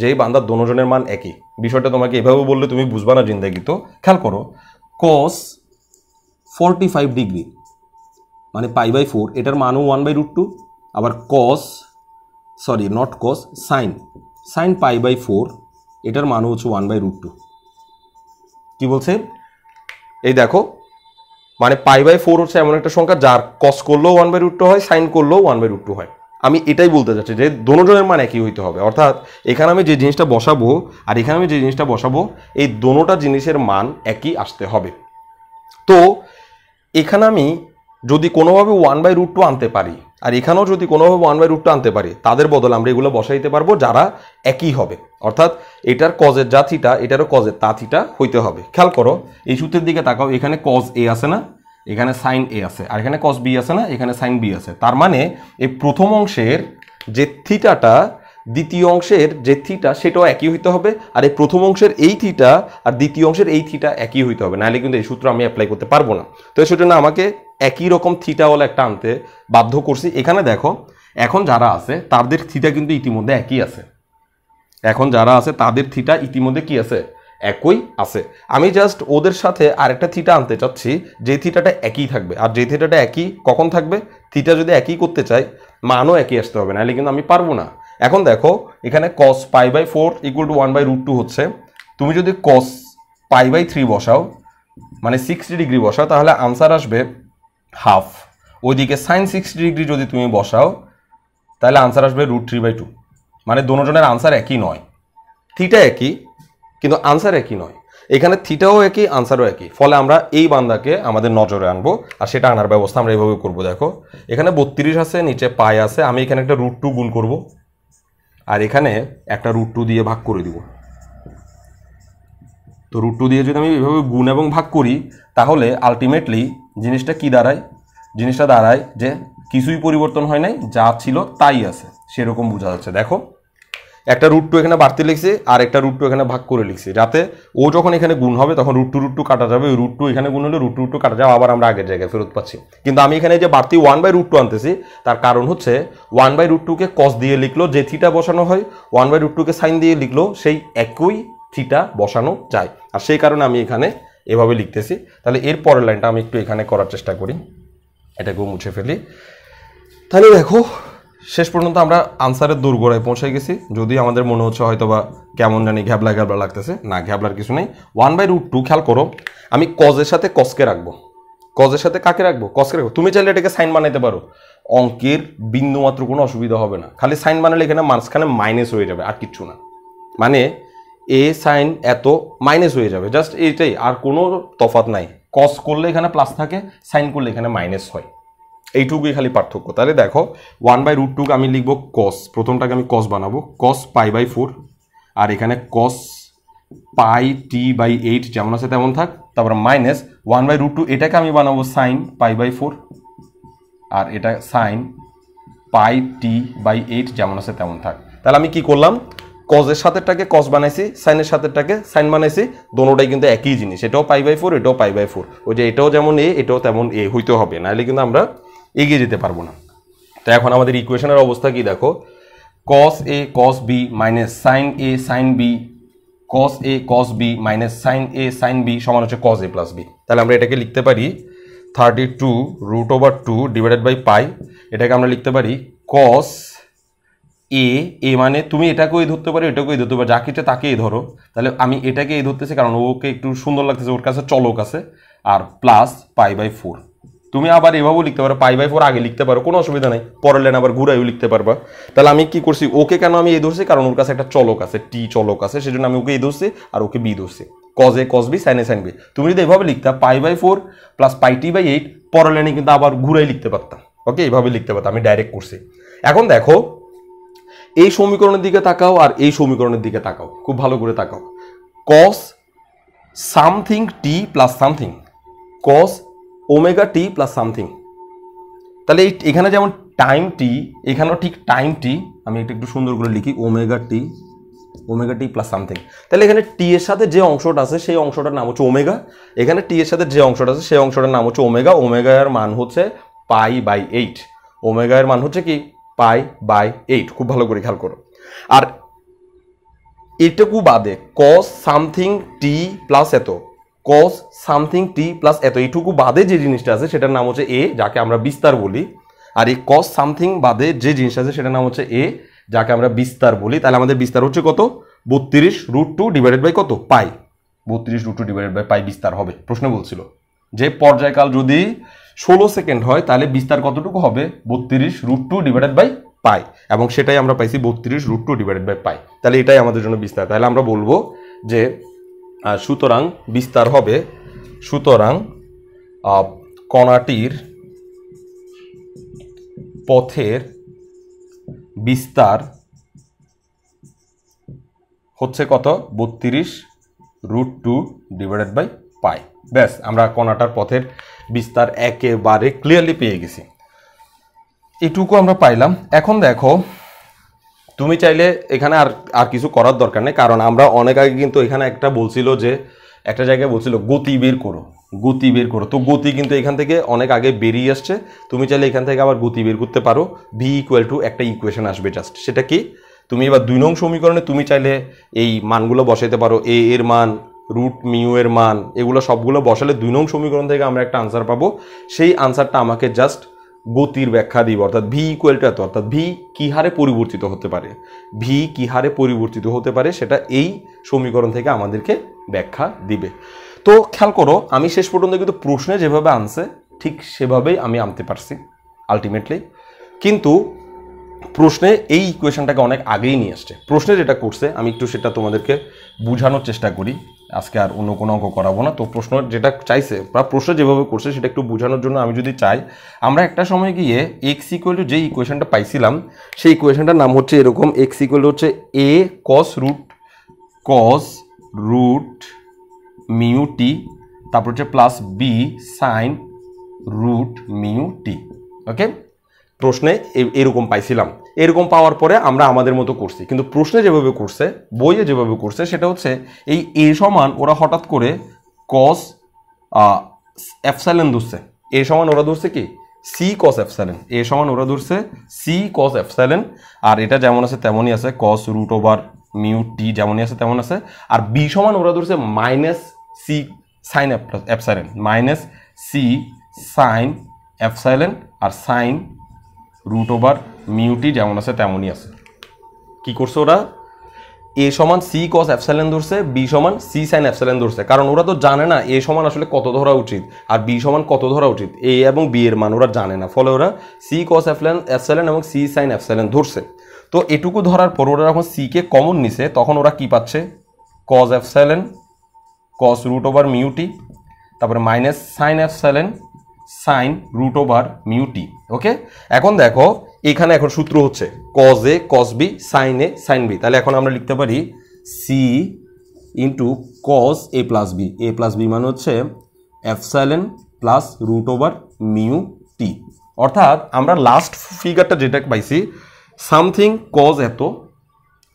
যে বান্দার দোনোজনের মান একই। বিষয়টা তোমাকে এভাবে বললে তুমি বুঝবা না জিন্দেগি। তো খেয়াল করো, cos 45 ডিগ্রি মানে π/4, এটার মানও 1/√2, আবার sin π/4 এটার মানও হচ্ছে 1/√2। কি বলছে, এই দেখো, মানে π/4 হচ্ছে এমন একটা সংখ্যা যার cos করলেও 1/√2 হয়, sin করলেও 1/√2 হয়। আমি এটাই বলতে চাচ্ছি যে দোনোজনের মান একই হইতে হবে, অর্থাৎ এখানে আমি যে জিনিসটা বসাবো আর এখানে আমি যে জিনিসটা বসাবো, এই দোনোটা জিনিসের মান একই আসতে হবে। তো এখানে আমি যদি কোনোভাবে 1/√2 আনতে পারি, আর এখানেও যদি কোনোভাবে 1/√2 আনতে পারি, তাদের বদলে আমরা এগুলো বসাইতে পারবো যারা একই হবে, অর্থাৎ এটার কজের যা থিটা এটারও কজের তা থিটা হইতে হবে। খেয়াল করো, এই সূত্রের দিকে তাকাও, এখানে cos a আছে না, এখানে sin a আছে, আর এখানে cos b আছে না, এখানে sin b আছে। তার মানে এই প্রথম অংশের যে থিটাটা দ্বিতীয় অংশের যে থিটা সেটাও একই হইতে হবে, আর এই প্রথম অংশের এই থিটা আর দ্বিতীয় অংশের এই থিটা একই হইতে হবে, নাহলে কিন্তু এই সূত্র আমি অ্যাপ্লাই করতে পারবো না। তো সেজন্য আমাকে একই রকম থিটাওয়ালা একটা আনতে বাধ্য করছি। এখানে দেখো, এখন যারা আছে তাদের থিটা কিন্তু ইতিমধ্যে একই আছে, এখন যারা আছে তাদের থিটা ইতিমধ্যে কি আছে, একই আছে। আমি জাস্ট ওদের সাথে আরেকটা থিটা আনতে চাচ্ছি, যে থিটাটা একই থাকবে, আর যে থিটাটা একই কখন থাকবে, থিটা যদি একই করতে চাই মানও একই আসতে হবে, নাহলে কিন্তু আমি পারবো না। এখন দেখো, এখানে cos π/4 = 1/√2 হচ্ছে, তুমি যদি cos π/3 বসাও মানে 60 ডিগ্রি বসাও, তাহলে আনসার আসবে হাফ। ওইদিকে sin 60 ডিগ্রি যদি তুমি বসাও তাহলে আনসার আসবে √3/2। মানে দোনোজনের আনসার একই নয়, থিটা একই কিন্তু আনসার একই নয়, এখানে থিটাও একই আনসারও একই, ফলে আমরা এই বান্দাকে আমাদের নজরে আনবো, আর সেটা আনার ব্যবস্থা আমরা এইভাবে করবো। দেখো, এখানে 32 আছে, নিচে পাই আছে, আমি এখানে একটা √2 গুণ করব, আর এখানে একটা √2 দিয়ে ভাগ করে দিব। তো √2 দিয়ে যদি আমি এভাবে গুণ এবং ভাগ করি, তাহলে আলটিমেটলি জিনিসটা কি দাঁড়ায়, জিনিসটা দাঁড়ায় যে কিছুই পরিবর্তন হয় নাই, যা ছিল তাই আছে, সেরকম বোঝা যাচ্ছে। দেখো, একটা √2 এখানে বাড়তি লিখছি, আর একটা √2 এখানে ভাগ করে লিখছি, যাতে ও যখন এখানে গুণ হবে তখন √2 কাটা যাবে, ওই √2 এখানে গুণ হলে √2 কাটা যাবে, আবার আমরা আগের জায়গায় ফেরত পাচ্ছি। কিন্তু আমি এখানে যে বাড়তি 1/√2 আনতেছি, তার কারণ হচ্ছে 1/√2 কে cos দিয়ে লিখলো যে থিটা বসানো হয়, 1/√2 কে sin দিয়ে লিখলো সেই একই থিটা বসানো যায়, আর সেই কারণে আমি এখানে এভাবে লিখতেছি। তাহলে এর পরের লাইনটা আমি একটু এখানে করার চেষ্টা করি, এটাকেও মুছে ফেলি। তাহলে দেখো, শেষ পর্যন্ত আমরা আনসারের দোরগোড়ায় পৌঁছে গেছি। যদি আমাদের মনে হচ্ছে হয়তো বা কেমন জানি ঘ্যাবলা ঘ্যাবলা লাগতেছে, না, ঘ্যাবলার কিছু নেই। 1/√2, খেয়াল করো, আমি কজের সাথে কসকে রাখবো, কজের সাথে কাকে রাখবো, কসকে রাখবো। তুমি চাইলে এটাকে সাইন বানাইতে পারো, অঙ্কের বিন্দু মাত্র কোনো অসুবিধা হবে না, খালি সাইন বানালে এখানে মাঝখানে মাইনাস হয়ে যাবে, আর কিচ্ছু না। মানে এ সাইন এত মাইনাস হয়ে যাবে, জাস্ট এইটাই, আর কোনো তফাৎ নাই। কস করলে এখানে প্লাস থাকে, সাইন করলে এখানে মাইনাস হয়। এইটুকুই খালি পার্থক্য। তাহলে দেখো 1/√2 আমি লিখবো কস, প্রথমটাকে আমি কস বানাবো, কস π/4, আর এখানে কস πt/8 যেমন আছে তেমন থাক, তারপর মাইনাস 1/√2 এটাকে আমি বানাবো সাইন π/4, আর এটা সাইন πt/8 যেমন আছে তেমন থাক। তাহলে আমি কি করলাম, কজের সাথেটাকে কস বানাইছি, সাইনের সাথেটাকে সাইন বানাইছি, দোনোটাই কিন্তু একই জিনিস, এটাও π/4 এটাও π/4, ওই যে এটাও যেমন এ এটাও তেমন এ হইতে হবে, নাহলে কিন্তু আমরা এগিয়ে যেতে পারবো না। তো এখন আমাদের ইকুয়েশনের অবস্থা কি দেখো, cos a cos b minus sine a sine b, cos a cos b minus sine a sine b সমান হচ্ছে cos a প্লাস b। তাহলে আমরা এটাকে লিখতে পারি 32√2 ডিভাইডেড বাই পাই, এটাকে আমরা লিখতে পারি cos a মানে তুমি এটাকেও ধরতে পারো এটাকেও ধরতে পারো, যা কিছু তাকেই ধরো। তাহলে আমি এটাকে ধরতেছি কারণ ওকে একটু সুন্দর লাগতেছে, ওর কাছে চলক আছে, আর প্লাস π/4। তুমি আবার এভাবেও লিখতে পারো, π/4 আগে লিখতে পারো, কোনো অসুবিধা নাই, পরের লাইন আবার ঘুরাইও লিখতে পারবা। তাহলে আমি কি করছি, ওকে কেন আমি এ ধরছি, কারণ ওর কাছে একটা চলক আছে, টি চলক আছে, সেজন্য আমি ওকে এ ধরছি আর ওকে বি ধরছি, cos a cos b sin a sin b। তুমি যদি এভাবে লিখতা π/4 প্লাস πt/8, পরের লাইনে কিন্তু আবার ঘুরাই লিখতে পারতাম, ওকে এইভাবে লিখতে পারতাম, আমি ডাইরেক্ট করছি। এখন দেখো এই সমীকরণের দিকে তাকাও আর এই সমীকরণের দিকে তাকাও, খুব ভালো করে তাকাও, cos সামথিং টি plus something, cos omega t plus something. তাহলে এখানে যেমন টাইম টি, এখানেও ঠিক টাইম টি, আমি এটা একটু সুন্দর করে লিখি ওমেগা টি প্লাস সামথিং। তাহলে এখানে টি এর সাথে যে অংশটা আছে সেই অংশটার নাম হচ্ছে ওমেগা, এখানে টি এর সাথে যে অংশটা আছে সেই অংশটার নাম হচ্ছে ওমেগা, ওমেগা এর মান হচ্ছে π/8, ওমেগা এর মান হচ্ছে কি π/8, খুব ভালো করে খেয়াল করো। আর এটুকু বাদে cos সামথিং টি প্লাস এত, cos সামথিং টি প্লাস এত, এইটুকু বাদে যে জিনিসটা আছে সেটার নাম হচ্ছে এ, যাকে আমরা বিস্তার বলি। আর এই cos সামথিং বাদে যে জিনিসটা আছে সেটার নাম হচ্ছে এ, যাকে আমরা বিস্তার বলি। তাহলে আমাদের বিস্তার হচ্ছে কত, 32√2 ডিভাইডেড বাই কত, পাই, 32√2 ডিভাইডেড বাই পাই বিস্তার হবে। প্রশ্ন বলছিল যে পর্যায়কাল যদি 16 সেকেন্ড হয় তাহলে বিস্তার কতটুকু হবে, 32√2 ডিভাইডেড বাই পাই, এবং সেটাই আমরা পাইছি 32√2 ডিভাইডেড বাই পাই। তাহলে এটাই আমাদের জন্য বিস্তার। তাহলে আমরা বলবো যে সুতরাং বিস্তার হবে, সুতরাং কণাটির পথের বিস্তার হচ্ছে কত, 32√2 ডিভাইডেড বাই পাই। ব্যাস, আমরা কণাটার পথের বিস্তার একেবারে ক্লিয়ারলি পেয়ে গেছি, এটুকু আমরা পাইলাম। এখন দেখো তুমি চাইলে এখানে আর কিছু করার দরকার নেই, কারণ আমরা অনেক আগে কিন্তু এখানে একটা বলছিল যে একটা জায়গায় বলছিল গতি বের করো, গতি বের করো, তো গতি কিন্তু এখান থেকে অনেক আগে বেরিয়ে আসছে। তুমি চাইলে এখান থেকে আবার গতি বের করতে পারো, ভি ইকুয়াল টু একটা ইকুয়েশন আসবে জাস্ট, সেটা কি, তুমি এবার 2 নং সমীকরণে তুমি চাইলে এই মানগুলো বসাইতে পারো, এ এর মান, রুট মিউ এর মান, এগুলো সবগুলো বসালে 2 নং সমীকরণ থেকে আমরা একটা আনসার পাবো। সেই আনসারটা আমাকে জাস্ট গতির ব্যাখ্যা দিব, অর্থাৎ ভি ইকুয়াল টু এত, অর্থাৎ ভি কি হারে পরিবর্তিত হতে পারে, ভি কি হারে পরিবর্তিত হতে পারে সেটা এই সমীকরণ থেকে আমাদেরকে ব্যাখ্যা দিবে। তো খেয়াল করো, আমি শেষ পর্যন্ত কিন্তু প্রশ্নে যেভাবে আনছে ঠিক সেভাবেই আমি আনতে পারছি আলটিমেটলি, কিন্তু প্রশ্নে এই ইকুয়েশনটাকে অনেক আগেই নিয়ে আসছে। প্রশ্নে যেটা করছে আমি একটু সেটা তোমাদেরকে বোঝানোর চেষ্টা করি, আজকে আর অন্য কোনো অঙ্ক করাবো না। তো প্রশ্ন যেটা চাইছে বা প্রশ্ন যেভাবে করছে সেটা একটু বোঝানোর জন্য আমি যদি চাই, আমরা একটা সময় গিয়ে এক্স ইকুয়াল টু যে ইকুয়েশনটা পাইছিলাম সেই ইকুয়েশনটার নাম হচ্ছে এরকম, এক্স ইকুয়াল টু হচ্ছে এ কস রুট মিউ টি, তারপর হচ্ছে plus B sine root mu T. Okay, প্রশ্নে এরকম পাইছিলাম, এরকম পাওয়ার পরে আমরা আমাদের মতো করছি, কিন্তু প্রশ্নে যেভাবে করছে, বইয়ে যেভাবে করছে সেটা হচ্ছে এই এ সমান ওরা হঠাৎ করে কস এফসাইলেন ধরছে, এ সমান ওরা ধরছে কি সি কস এফসাইলেন, এ সমান ওরা ধরছে সি কস এফসাইলেন, আর এটা যেমন আছে তেমনই আছে, cos root over mu T যেমনই আছে তেমন আছে, আর বি সমান ওরা ধরছে minus C sine epsilon, minus C sine epsilon, আর সাইন রুট ওভার মিউটি যেমন আছে তেমনই আছে। কি করছে ওরা, এ সমান সি কস এফসাইলেন ধরছে, বি সমান সি সাইন এফসাইলেন ধরছে, কারণ ওরা তো জানে না এ সমান আসলে কত ধরা উচিত আর বি সমান কত ধরা উচিত, এ এবং বি এর মান ওরা জানে না, ফলে ওরা সি কস এফসাইলেন এবং সি সাইন এফসাইলেন ধরছে। তো এটুকু ধরার পর ওরা যখন সি কে কমন নিছে তখন ওরা কি পাচ্ছে, cos epsilon cos root over mu T, তারপরে minus sine epsilon sine root over mu T. Okay, এখন দেখো এখানে এখন সূত্র হচ্ছে cos A cos B sine A sine B. তাহলে এখন আমরা লিখতে পারি C into cos A plus B. A plus B মানে হচ্ছে epsilon plus root over mu T. অর্থাৎ আমরা লাস্ট ফিগারটা যেটা পাইছি সামথিং কজ এত,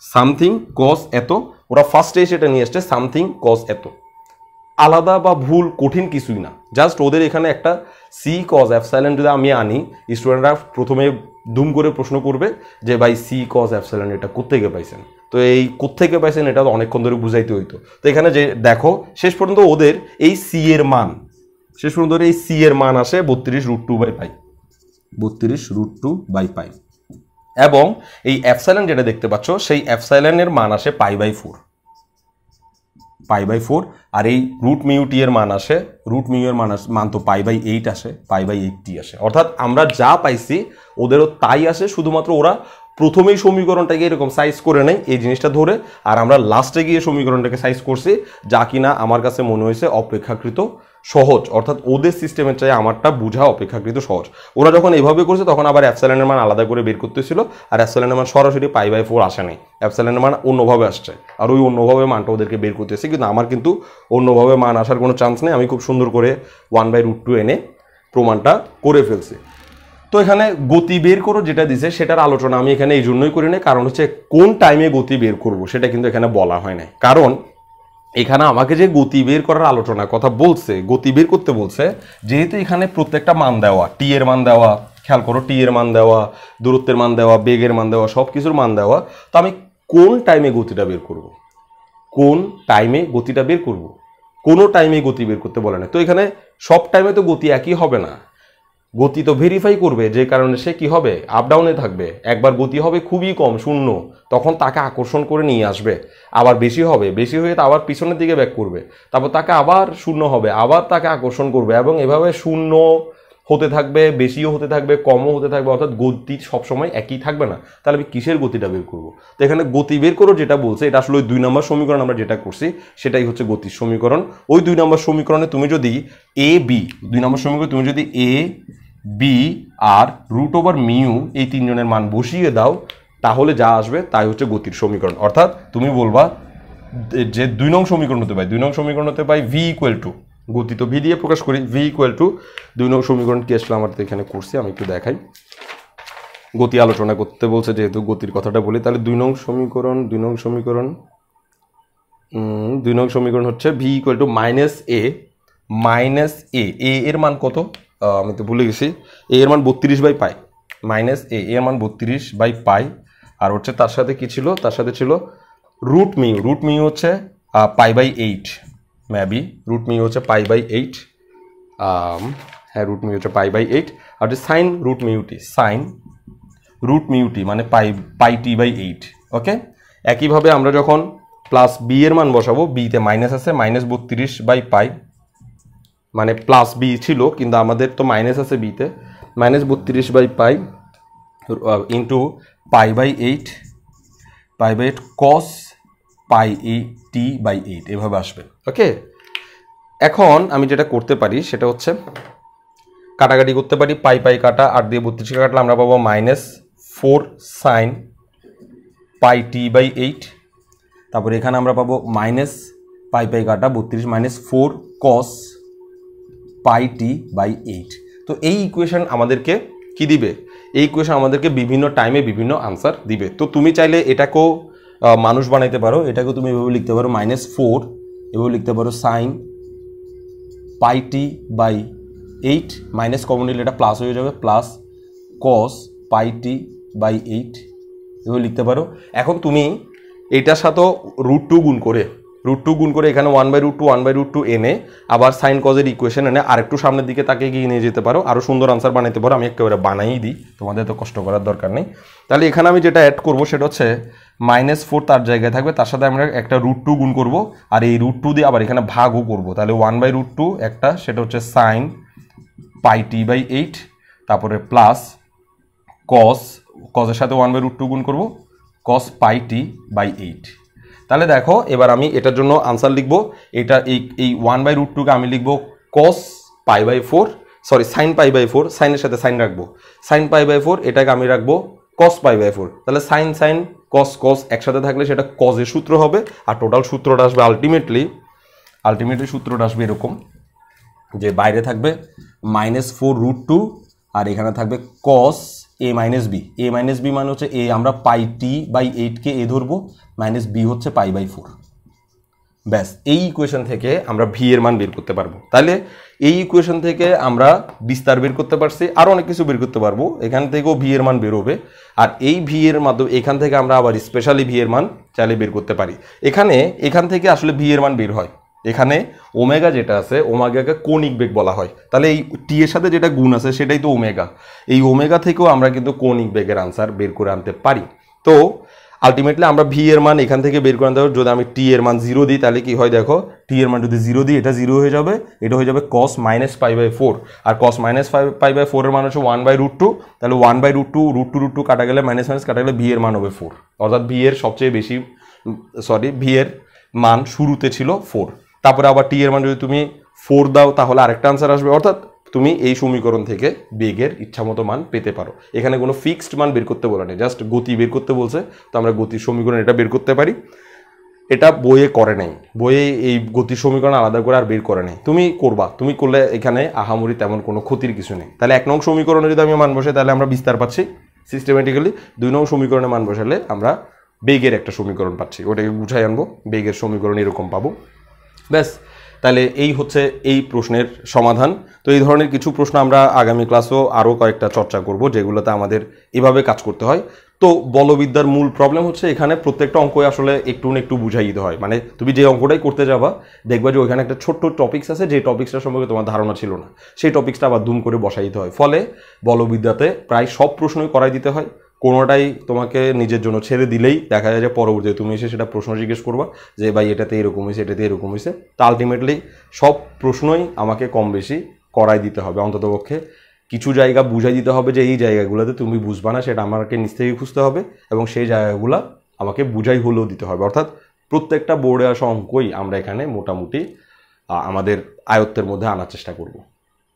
সামথিং কজ এত, ওরা ফার্স্টে সেটা নিয়ে আসছে সামথিং কজ এত। আলাদা বা ভুল কঠিন কিছুই না, জাস্ট ওদের এখানে একটা সি কজ এপসাইলন যদি আমি আনি, স্টুডেন্টরা প্রথমে দুম করে প্রশ্ন করবে যে ভাই সি কজ এপসাইলন এটা কোত্থেকে পাইছেন। তো এই কোত্থেকে পাইছেন এটা তো অনেকক্ষণ ধরে বুঝাইতে হইতো। তো এখানে যে দেখো শেষ পর্যন্ত ওদের এই সি এর মান, শেষ পর্যন্ত এই সি এর মান আসে 32√2/পাই, 32√2/পাই। এবং এই এপসাইলন যেটা দেখতে পাচ্ছ সেই এপসাইলনের মান আসে π/4, π/4। আর এই রুট মিউ টি এর মান আসে, রুট মিউ এর মান তো π/8 আসে, π/8t আসে। অর্থাৎ আমরা যা পাইছি ওদেরও তাই আসে, শুধুমাত্র ওরা প্রথমেই সমীকরণটাকে এরকম সাইজ করে নেয় এই জিনিসটা ধরে, আর আমরা লাস্টে গিয়ে সমীকরণটাকে সাইজ করছি, যা কিনা আমার কাছে মনে হয়েছে অপেক্ষাকৃত সহজ। অর্থাৎ ওদের সিস্টেমের চাই আমারটা বোঝা অপেক্ষাকৃত সহজ। ওরা যখন এভাবে করছে তখন আবার অ্যাপসাইলনের মান আলাদা করে বের করতেছিল, আর অ্যাপসাইলনের মান সরাসরি π/4 আসে নাই, অ্যাপসাইলনের মান অন্যভাবে আসছে, আর ওই অন্যভাবে মানটা ওদেরকে বের করতেছে। কিন্তু আমার কিন্তু অন্যভাবে মান আসার কোনো চান্স নেই, আমি খুব সুন্দর করে 1/√2 এনে প্রমাণটা করে ফেলছি। তো এখানে গতি বের করো যেটা দিছে সেটার আলোচনা আমি এখানে এই জন্যই করি না, কারণ হচ্ছে কোন টাইমে গতি বের করব সেটা কিন্তু এখানে বলা হয় না। কারণ এখানে আমাকে যে গতি বের করার আলোচনা কথা বলছে, গতি বের করতে বলছে, যেহেতু এখানে প্রত্যেকটা মান দেওয়া, টি এর মান দেওয়া, খেয়াল করো টি এর মান দেওয়া, দূরত্বের মান দেওয়া, বেগের মান দেওয়া, সব কিছুর মান দেওয়া, তো আমি কোন টাইমে গতিটা বের করব, কোন টাইমে গতিটা বের করব, কোনো টাইমে গতি বের করতে বলে না। তো এখানে সব টাইমে তো গতি একই হবে না, গতি তো ভেরিফাই করবে, যে কারণে সে কি হবে আপ ডাউনে থাকবে। একবার গতি হবে খুবই কম, শূন্য, তখন তাকে আকর্ষণ করে নিয়ে আসবে, আবার বেশি হবে, বেশি হয়ে আবার পিছনের দিকে ব্যাক করবে, তারপর তাকে আবার শূন্য হবে, আবার তাকে আকর্ষণ করবে, এবং এভাবে শূন্য হতে থাকবে, বেশিও হতে থাকবে, কমও হতে থাকবে। অর্থাৎ গতি সবসময় একই থাকবে না। তাহলে আমি কিসের গতিটা বের করবো? তো এখানে গতি বের করো যেটা বলছে, এটা আসলে ওই 2 নম্বর সমীকরণ আমরা যেটা করছি সেটাই হচ্ছে গতির সমীকরণ। ওই 2 নম্বর সমীকরণে তুমি যদি এ বি, 2 নম্বর সমীকরণে তুমি যদি A B R root over mu এই তিনজনের মান বসিয়ে দাও, তাহলে যা আসবে তাই হচ্ছে গতির সমীকরণ। অর্থাৎ তুমি বলবা যে 2 নং সমীকরণ হতে পাই, 2 নং সমীকরণ হতে পাই ভি ইকুয়াল টু, গতি তো ভি দিয়ে প্রকাশ করি, ভি ইকুয়াল টু 2 নং সমীকরণ কি আসলে আমার এখানে করছি, আমি একটু দেখাই। গতি আলোচনা করতে বলছে যেহেতু গতির কথাটা বলি, তাহলে 2 নং সমীকরণ, 2 নং সমীকরণ 2 নং সমীকরণ হচ্ছে V equal to minus A, minus A, এর মান কত আমি তো ভুলে গেছি, এ এর মান 32/পাই, মাইনাস এ এর মান 32/পাই, আর হচ্ছে তার সাথে কি ছিল, তার সাথে ছিল রুট মিউ, রুট মিউ হচ্ছে π/8, মেবি রুট মিউ হচ্ছে π/8, হ্যাঁ রুট মিউ হচ্ছে π/8, আর হচ্ছে সাইন রুট মিউটি, সাইন রুট মিউটি মানে πt/8। ওকে, একইভাবে আমরা যখন প্লাস বি এর মান বসাবো, বিতে মাইনাস আছে, মাইনাস 32/পাই, মানে প্লাস বি ছিল কিন্তু আমাদের তো মাইনাস আছে বিতে, মাইনাস 32/পাই ইন্টু π/8, π/8 কস πt/8 এভাবে আসবে। ওকে, এখন আমি যেটা করতে পারি সেটা হচ্ছে কাটাকাটি করতে পারি, পাই কাটা 8 দিয়ে 32 কাটলে আমরা পাবো -4 সাইন πt/8, তারপরে এখানে আমরা পাবো মাইনাস পাই কাটা 32 -4 কস πt/8। তো এই ইকুয়েশন আমাদেরকে কি দিবে, এই ইকুয়েশন আমাদেরকে বিভিন্ন টাইমে বিভিন্ন আনসার দিবে। তো তুমি চাইলে এটাকেও মানুষ বানাইতে পারো, এটাকেও তুমি এভাবে লিখতে পারো -4, এভাবে লিখতে পারো সাইন πt/8, মাইনাস কমন নিলে এটা প্লাস হয়ে যাবে, প্লাস কস πt/8 এভাবে লিখতে পারো। এখন তুমি এটার সাথেও √2 গুণ করে, √2 গুণ করে এখানে 1/√2 1/√2 এনে আবার সাইন কজের ইকুয়েশন এনে আরেকটু সামনের দিকে তাকে গিয়ে নিয়ে যেতে পারো, আরও সুন্দর আনসার বানাইতে পারো। আমি একেবারে বানাই দিই, তোমাদের তো কষ্ট করার দরকার নেই। তাহলে এখানে আমি যেটা অ্যাড করবো সেটা হচ্ছে -4 তার জায়গায় থাকবে, তার সাথে আমরা একটা √2 গুণ করবো, আর এই √2 দিয়ে আবার এখানে ভাগও করবো। তাহলে 1/√2 একটা, সেটা হচ্ছে সাইন πt/8, তারপরে প্লাস কজের সাথে 1/√2 গুণ করবো, কস πt/8। তাহলে দেখো এবার আমি এটার জন্য আনসার লিখবো, এটা এই 1/√2 কে আমি লিখবো cos π/4, sorry sine pi by 4, সাইনের সাথে সাইন রাখবো, সাইন পাই বাই 4 এটাকে আমি রাখবো কস পাই বাই 4, তাহলে সাইন সাইন কস কস একসাথে থাকলে সেটা কজের সূত্র হবে, আর টোটাল সূত্রটা আসবে আলটিমেটলি সূত্রটা আসবে এরকম যে বাইরে থাকবে -4√2 আর এখানে থাকবে cos a - b, a - b মানে হচ্ছে a আমরা পাই টি বাই 8 কে a ধরবো, -b হচ্ছে পাই বাই 4। ব্যাস, এই ইকুয়েশন থেকে আমরা ভি এর মান বের করতে পারবো। তাহলে এই ইকুয়েশন থেকে আমরা বিস্তার বের করতে পারছি, আরো অনেক কিছু বের করতে পারবো, এখান থেকেও ভি এর মান বেরোবে, আর এই ভি এর মাধ্যমে এখান থেকে আমরা আবার স্পেশালি ভি এর মান চাইলে বের করতে পারি। এখান থেকে আসলে ভি এর মান বের হয়, এখানে ওমেগা যেটা আছে ওমেগাকে কৌণিক বেগ বলা হয়, তাহলে এই টি এর সাথে যেটা গুণ আছে সেটাই তো ওমেগা, এই ওমেগা থেকেও আমরা কিন্তু কৌণিক বেগের আনসার বের করে আনতে পারি। তো আলটিমেটলি আমরা ভি এর মান এখান থেকে বের করে আনতে পারবো। যদি আমি টি এর মান 0 দিই তাহলে কি হয় দেখো, টি এর মান যদি 0 দিই এটা 0 হয়ে যাবে, এটা হয়ে যাবে cos -π/4, আর cos -π/4 এর মান হচ্ছে 1/√2, তাহলে 1/√2 √2 কাটা গেলে মাইনাস মাইনাস কাটা গেলে ভি এর মান হবে 4, অর্থাৎ ভি এর সবচেয়ে বেশি ভি এর মান শুরুতে ছিল 4, তারপরে আবার টি এর মান যদি তুমি 4 দাও তাহলে আরেকটা আনসার আসবে, অর্থাৎ তুমি এই সমীকরণ থেকে বেগের ইচ্ছামতো মান পেতে পারো। এখানে কোনো ফিক্সড মান বের করতে বলে নেই, জাস্ট গতি বের করতে বলছে, তো আমরা গতির সমীকরণ এটা বের করতে পারি। এটা বইয়ে করে নাই, বইয়ে এই গতির সমীকরণ আলাদা করে আর বের করে নাই, তুমি করবা, তুমি করলে এখানে আহামরি তেমন কোনো ক্ষতির কিছু নেই। তাহলে 1 নং সমীকরণে যদি আমি মান বসাই তাহলে আমরা বিস্তার পাচ্ছি সিস্টেমেটিক্যালি, 2 নং সমীকরণে মান বসালে আমরা বেগের একটা সমীকরণ পাচ্ছি, ওটাকে গুছাই আনবো, বেগের সমীকরণ এরকম পাবো। ব্যাস, তাহলে এই হচ্ছে এই প্রশ্নের সমাধান। তো এই ধরনের কিছু প্রশ্ন আমরা আগামী ক্লাসেও আরও কয়েকটা চর্চা করব যেগুলোতে আমাদের এভাবে কাজ করতে হয়। তো বলবিদ্যার মূল প্রবলেম হচ্ছে এখানে প্রত্যেকটা অঙ্কই আসলে একটু না একটু বুঝাই দিতে হয়, মানে তুমি যে অঙ্কটাই করতে যাবা দেখবা যে ওইখানে একটা ছোট্ট টপিক্স আছে, যে টপিক্সটা সম্পর্কে তোমার ধারণা ছিল না, সেই টপিক্সটা আবার দুম করে বসাই দিতে হয়, ফলে বলবিদ্যাতে প্রায় সব প্রশ্নই করাই দিতে হয়। কোনোটাই তোমাকে নিজের জন্য ছেড়ে দিলেই দেখা যায় যে পরবর্তীতে তুমি এসে সেটা প্রশ্ন জিজ্ঞেস করবা যে ভাই এটাতে এরকম হয়েছে, এটাতে এরকম হয়েছে। তো আলটিমেটলি সব প্রশ্নই আমাকে কম বেশি করাই দিতে হবে, অন্ততপক্ষে কিছু জায়গা বুঝাই দিতে হবে যে এই জায়গাগুলোতে তুমি বুঝবা না, সেটা আমাকে নিজ থেকে খুঁজতে হবে, এবং সেই জায়গাগুলো আমাকে বুঝাই হলেও দিতে হবে। অর্থাৎ প্রত্যেকটা বোর্ডে আসা অঙ্কই আমরা এখানে মোটামুটি আমাদের আয়ত্তের মধ্যে আনার চেষ্টা করব।